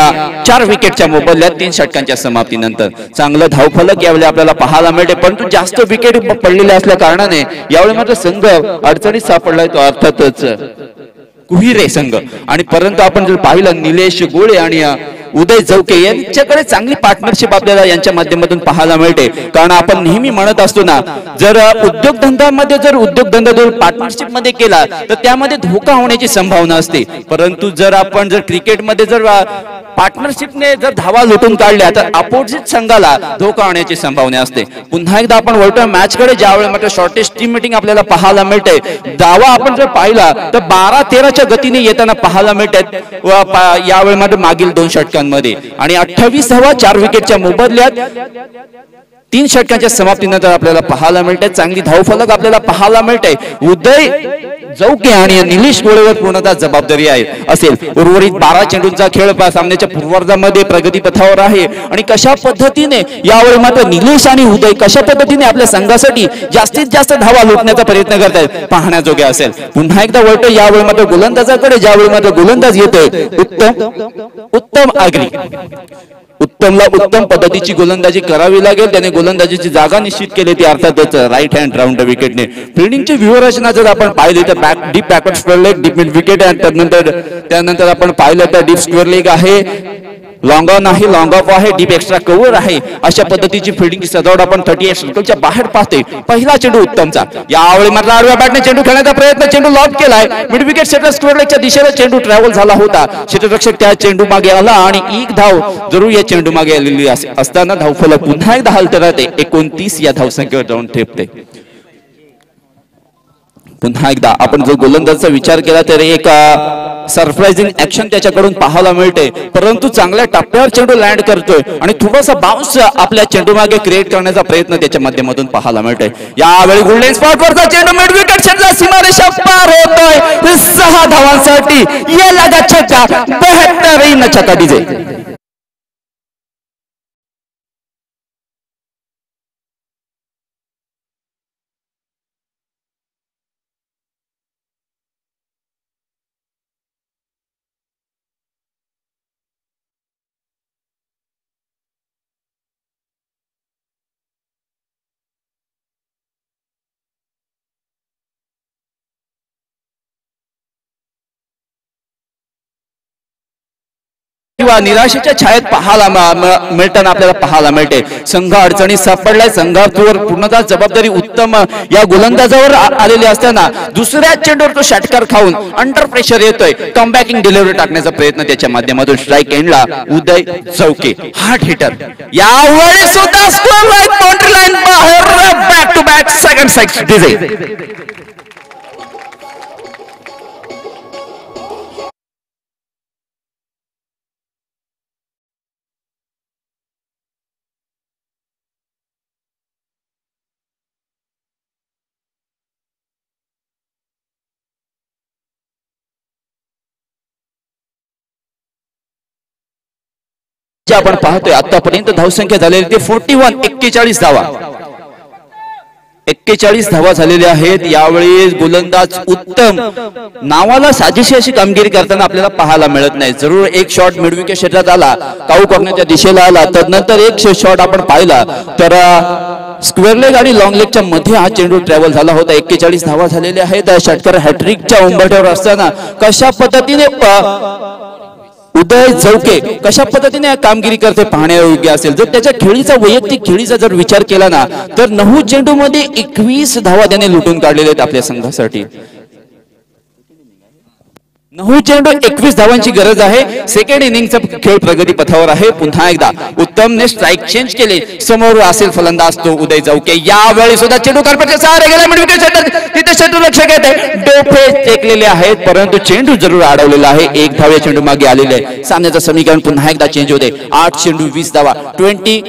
4 विकेटच्या मोबदल्यात 3 षटकांच्या समाप्तीनंतर चांगलं धावफलक यावेळी आपल्याला पाहायला मिळते. परंतु जास्त विकेट पडलेल्या असल्या कारणाने यावेळी मात्र संघ अडचणीत सापडलाय तो अर्थातच कुहिरे संघ. आणि परंतु आपण जर पाहिलं निलेश गोळे आणि उदय जवके यांच्याकडे चांगली पार्टनरशिप आपल्याला यांच्या माध्यमातून पाहायला मिळते. कारण आपण नेहमी म्हणत असतो ना, जर उद्योगधंद्यामध्ये जर उद्योगधंदा पार्टनरशिप मध्ये केला तर त्यामध्ये धोका होण्याची संभावना असते. परंतु जर आपण क्रिकेटमध्ये जर पार्टनरशिपने जर धावा लुटून काढल्या तर अपोजिट संघाला धोका होण्याची संभावना असते. पुन्हा एकदा आपण वर्ल्ड कप मॅच कडे ज्यावेळी मात्र शॉर्टेस्ट टीम मीटिंग आपल्याला पाहायला मिळते. धावा आपण जर पाहिला तर 12-13च्या गतीने येताना पाहायला मिळतात यावेळी मात्र मागील 2 षटकांमध्ये आणि 28 धावा 4 विकेटच्या मोबदल्यात 3 षटकांच्या समाप्तीनंतर आपल्याला पाहायला मिळते. चांगली धावफलक आपल्याला पाहायला मिळते. उदय जवके आणि निलेश गोळेवर पूर्णतः जबाबदारी आहे असेल. उर्वरित 12 चेंडूंचा खेळ सामन्याच्या पूर्वार्धामध्ये प्रगती पथावर आहे आणि कशा पद्धतीने यावेळी मात्र निलेश आणि उदय कशा पद्धतीने आपल्या संघासाठी जास्तीत जास्त धावा लुटण्याचा प्रयत्न करतायत पाहण्याजोगे असेल. पुन्हा एकदा वळतो यावेळी मात्र गोलंदाजाकडे, ज्यावेळी मात्र गोलंदाज येतोय उत्तम आगरी. उत्तमला उत्तम पद्धतीची गोलंदाजी करावी लागेल. त्याने गोलंदाजीची जागा निश्चित केली ती अर्थातच राईट हँड राऊंड विकेटने. फिल्डिंगची व्यूहरचना जर आपण पाहिली तर deep backward square leg, deep mid wicket आणि त्यानंतर आपण पाहिलं तर डीप स्क्वेअर लेग आहे, लॉंग ऑन आहे, लॉंग ऑफ आहे, डीप एक्स्ट्रा कव्हर आहे. अशा पद्धतीची फिल्डिंगची सजावट आपण 38 सर्कलच्या बाहेर पाहते. पहिला चेंडू उत्तमचा, यावेळी मात्र आडव्या बॅटने चेंडू खेळण्याचा प्रयत्न, चेंडू लॉक केलाय. मिड विकेट सेटर स्क्वेअर लेगच्या दिशेला चेंडू ट्रॅव्हल झाला होता. क्षेत्ररक्षक त्या चेंडू मागे आला आणि 1 धाव जरूर या चेंडू मागे आलेली असताना धावफलक पुन्हा एकदा हलत राहते. 29 या धावसंख्येवर जाऊन ठेपते. पुन्हा एकदा आपण जर गोलंदाजचा विचार केला तर एक सरप्राइजिंग ऍक्शन त्याच्याकडून पाहायला मिळते. परंतु चांगल्या टप्प्यावर चेंडू लँड करतोय आणि थोडासा बाउन्स आपल्या चेंडू मागे क्रिएट करण्याचा प्रयत्न त्याच्या माध्यमातून पाहायला मिळतोय. यावेळी गोल्डन स्पॉट वरचा चेंडू मिड विकेट क्षेत्रात सीमारेषा पार होतोय 6 धावांसाठी. ये लगा छक्का, बेहतरीन छक्का डीजे. किंवा निराशेच्या छायेत पाहायला मिळताना आपल्याला पाहायला मिळते. संघ अडचणीत सापडलाय. संघावर पूर्णतः जबाबदारी उत्तम या गोलंदाजावर आलेली असताना दुसऱ्या चेंडूवर तो षटकार खाऊन अंडर प्रेशर येतोय. कमबॅकिंग डिलिव्हरी टाकण्याचा प्रयत्न त्याच्या माध्यमातून स्ट्राईक एंडला उदय चौके हार्ड हिटर. यावेळी सुद्धा स्कोर लाईन बाउंड्री लाईन बाहेर. Back to back second side DJ. जे आपण पाहतोय आतापर्यंत धावसंख्या झालेली ते 41 धावा. 41 धावा झालेल्या आहेत. यावेळी गोलंदाज उत्तम नावाला साजेशी अशी कामगिरी करताना आपल्याला पाहायला मिळत नाही. जरूर एक शॉट मिड विकेट क्षेत्रात आला, काऊ करण्याच्या दिशेला आला. त्यानंतर एक शॉट आपण पाहिला तर स्क्वेअर लेग आणि लॉंग लेगच्या मध्ये हा चेंडू ट्रॅव्हल झाला होता. 41 धावा झालेल्या आहेत. षटकार हॅट्रिकच्या उंबरठ्यावर असताना कशा पद्धतीने उदय जवके कशा पद्धतीने कामगिरी करते पाहण्यायोग्य असेल. जर त्याच्या खेळीचा वैयक्तिक खेळीचा जर विचार केला ना तर 9 चेंडू मध्ये 21 धावा त्याने लुटून काढलेले आहेत आपल्या संघासाठी. 9 चेंडू 21 धावांची गरज आहे. सेकंड इनिंगचा खेळ प्रगती पथावर आहे. पुन्हा एकदा उत्तमने स्ट्राईक चेंज केले. समोर असेल फलंदाज तो उदय जवके. यावेळी सुद्धा चेंडू कार्पेटच्या सहारे गेला म्हणजे तिथे क्षेत्ररक्षक येते. डोफे टेकलेले आहेत परंतु चेंडू जरूर अडवलेला आहे. 1 धाव या चेंडू मागे आलेले आहे. सामन्याचं समीकरण पुन्हा एकदा चेंज होते. 8 चेंडू 20 धावा 20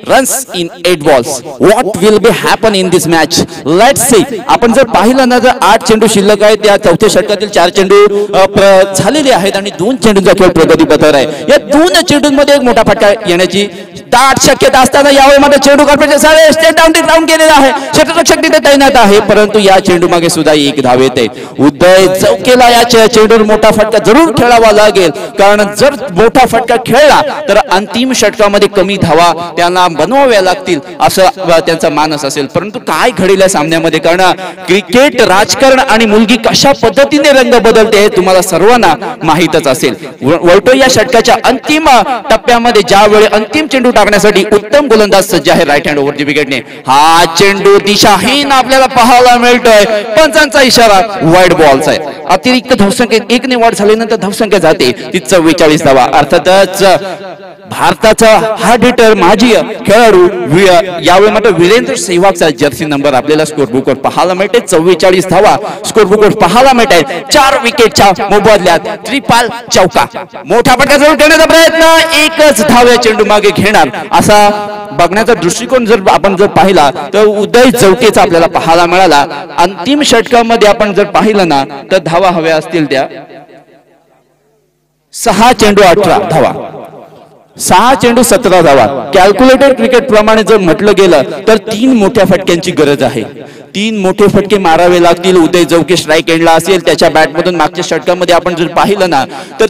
runs in 8 balls. What will be happen in this match? Let's see. आपण जर पाहिलं ना तर 8 चेंडू शिल्लक आहेत. त्या चौथ्या षटकातील 4 चेंडू झालेले आहेत आणि 2 चेंडूंचा खेळ प्रगती पथावर आहे. या 2 चेंडूंमध्ये एक मोठा फटका येण्याची दाट शक्यता असताना यावेळी मात्र चेंडू कार्पेटचे सारे स्टेट डाऊन केलेला आहे. क्षेत्ररक्षक तिथे तैनात आहे परंतु या चेंडू मागे सुद्धा 1 धाव येते. उदय जवकेला या चेंडूवर मोठा फटका जरूर खेळावा लागेल कारण जर मोठा फटका खेळला तर अंतिम षटकामध्ये कमी धावा त्यांना बनवाव्या लागतील असं त्यांचा मानस असेल. परंतु काय घडेल या सामन्यामध्ये कारण क्रिकेट राजकारण आणि मुलगी कशा पद्धतीने रंग बदलते हे तुम्हाला सर्वांना माहीतच असेल. वळतो या षटकाच्या अंतिम टप्प्यामध्ये ज्यावेळी अंतिम चेंडू टाकण्यासाठी उत्तम गोलंदाज सज्ज आहे राईट हँड ओव्हरची विकेटने. हा चेंडू दिशाहीन आपल्याला पाहायला मिळतोय. पंचांचा इशारा वाईड बॉलचा आहे. अतिरिक्त धावसंख्या 1 ने वाढ झाल्यानंतर धावसंख्या जाते ती 44 धावा. अर्थातच भारताचा हार्ड हिटर माजी खेळाडू यावेळी मात्र वीरेंद्र सेहवागचा जर्सी नंबर आपल्याला स्कोरबुकवर पाहायला मिळते. 44 धावा स्कोरबुकवर पाहायला मिळत आहेत. 4 विकेटच्या मोबदल्यात त्रिपाल चौका. मोठा फटका जरूर देण्याचा प्रयत्न. 1च धाव या चेंडू मागे घेणार असा बघण्याचा दृष्टिकोन जर आपण जर पाहिला तर उदय जवकेचा आपल्याला पाहायला मिळाला. अंतिम षटकामध्ये आपण जर पाहिलं ना तर धावा हव्या असतील त्या 6 चेंडू 18 धावा 6 चेंडू 17 धावा. कॅल्क्युलेटेड क्रिकेट प्रमाणे जर म्हटलं गेलं तर 3 मोठ्या फटक्यांची गरज आहे. 3 मोठे फटके मारावे लागतील. उदय जवके स्ट्राईक एंडला असेल त्याच्या बॅटमधून मागच्या षटकामध्ये आपण जर पाहिलं ना तर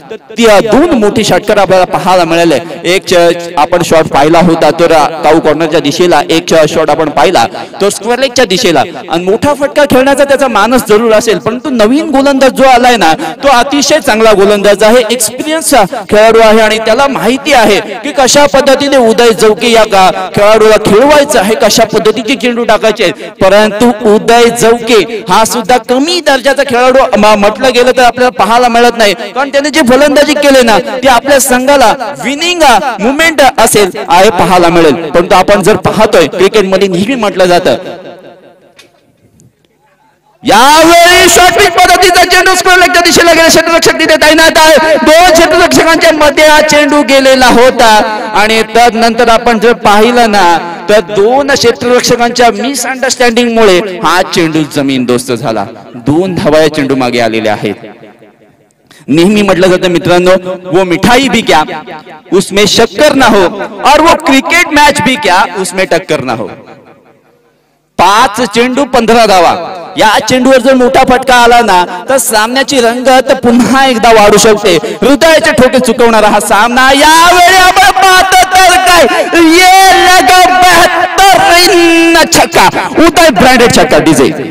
2 मोठी षटकार आपल्याला पाहायला मिळाले. एक आपण शॉट पाहिला होता तर काऊ कॉर्नरच्या दिशेला. एक शॉट आपण पाहिला तो स्क्वेअर लेगच्या दिशेला. आणि मोठा फटका खेळण्याचा त्याचा मानस जरूर असेल परंतु नवीन गोलंदाज जो आलाय ना तो अतिशय चांगला गोलंदाज आहे. एक्सपिरियन्स खेळाडू आहे आणि त्याला माहिती आहे की कशा पद्धतीने उदय जवके या खेळाडूला खेळवायचं आहे. कशा पद्धतीचे चेंडू टाकायचे. परंतु उदय जवके हा सुद्धा कमी दर्जाचा खेळाडू म्हटलं गेलं तर आपल्याला पाहायला मिळत नाही कारण त्याने जे फलंदाजी केले ना ते आपल्या संघाला विनिंग मुवमेंट असेल आहे पाहायला मिळेल. परंतु आपण जर पाहतोय क्रिकेटमध्ये नेहमी म्हटलं जातं यावेळी शॉर्ट पिच पद्धतीचा चेंडू स्क्वेअर लेगच्या दिशेला गेला. क्षेत्ररक्षक तिथे तैनात आहे. 2 क्षेत्ररक्षकांच्या मध्ये हा चेंडू गेलेला होता आणि त्यानंतर आपण जर पाहिलं ना तर 2 क्षेत्ररक्षकांच्या मिसअंडरस्टँडिंग मुळे हा चेंडू जमीनदोस्त झाला. 2 धावा या चेंडू मागे आलेल्या आहेत. नेहमी म्हटलं जातं मित्रांनो वो मिठाई भी क्या उसमें शक्कर ना हो और वो क्रिकेट मैच भी क्या उसमें टक्कर ना हो. 5 चेंडू 15 धावा. या चेंडूवर जर मोठा फटका आला ना तर सामन्याची रंगत पुन्हा एकदा वाढू शकते. हृदयाचे ठोके चुकवणारा हा सामना यावेळी आपण पाहतो तर काय ये लगा बेहतरीन छक्का. उदय ब्रँडेड छक्का डीजे.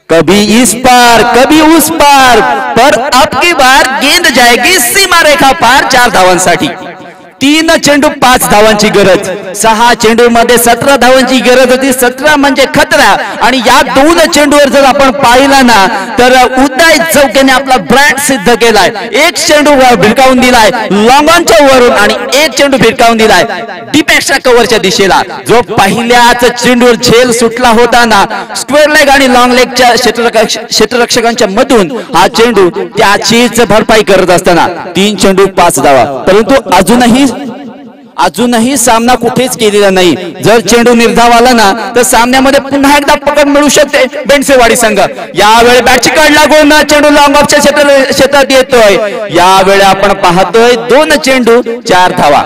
कभी इस पार कभी उस पार पर अब की बार गेंद जाएगी सीमा रेखा पार 4 धावांसाठी. 3 चेंडू 5 धावांची गरज, 6 चेंडू मध्ये 17 धावांची गरज होती. 17 म्हणजे खतरा. आणि या 2 चेंडूवर जर आपण पाहिला ना तर उदय चौकेने आपला ब्रँड सिद्ध केलाय. 1 चेंडू भिरकावून दिलाय लॉंग ऑनच्या वरून आणि 1 चेंडू भिरकावून दिलाय डीप एक्स्ट्रा कव्हरच्या दिशेला. जो पहिल्याच चेंडूवर झेल सुटला होता ना स्क्वेअर लेग आणि लॉंग लेगच्या क्षेत्ररक्षकांच्या मधून हा चेंडू त्याचीच भरपाई करत असताना 3 चेंडू 5 धावा. परंतु अजूनही सामना कुठेच केलेला नाही. जर चेंडू निर्धाव आला ना तर सामन्यामध्ये पुन्हा एकदा पकड मिळू शकते बेंडसेवाडी संघ. यावेळी बॅटची कड लागून चेंडू लॉंग ऑफच्या क्षेत्रात येतोय. यावेळी आपण पाहतोय 2 चेंडू 4 धावा.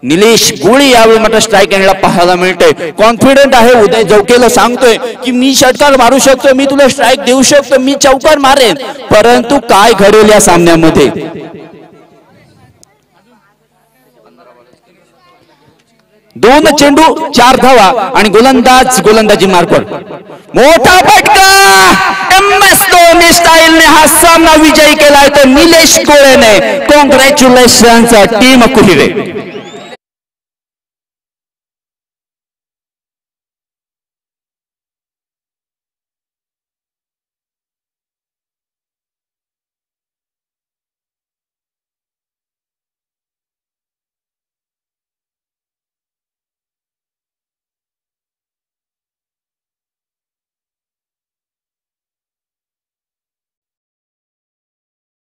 निलेश गोळी यावेळी मात्र स्ट्राईक एंडला पाहायला मिळतोय. कॉन्फिडंट आहे उदय जवकेला सांगतोय की मी षटकार मारू शकतो, मी तुला स्ट्राईक देऊ शकतो, मी चौकार मारेन. परंतु काय घडेल या सामन्यामध्ये? 2 चेंडू 4 धावा आणि गोलंदाजी मार्कवर मोठा फटका. MS धोनी स्टाईलने हा सामना विजयी केलाय तो निलेश गोळेने. Congratulation team कुहिरे.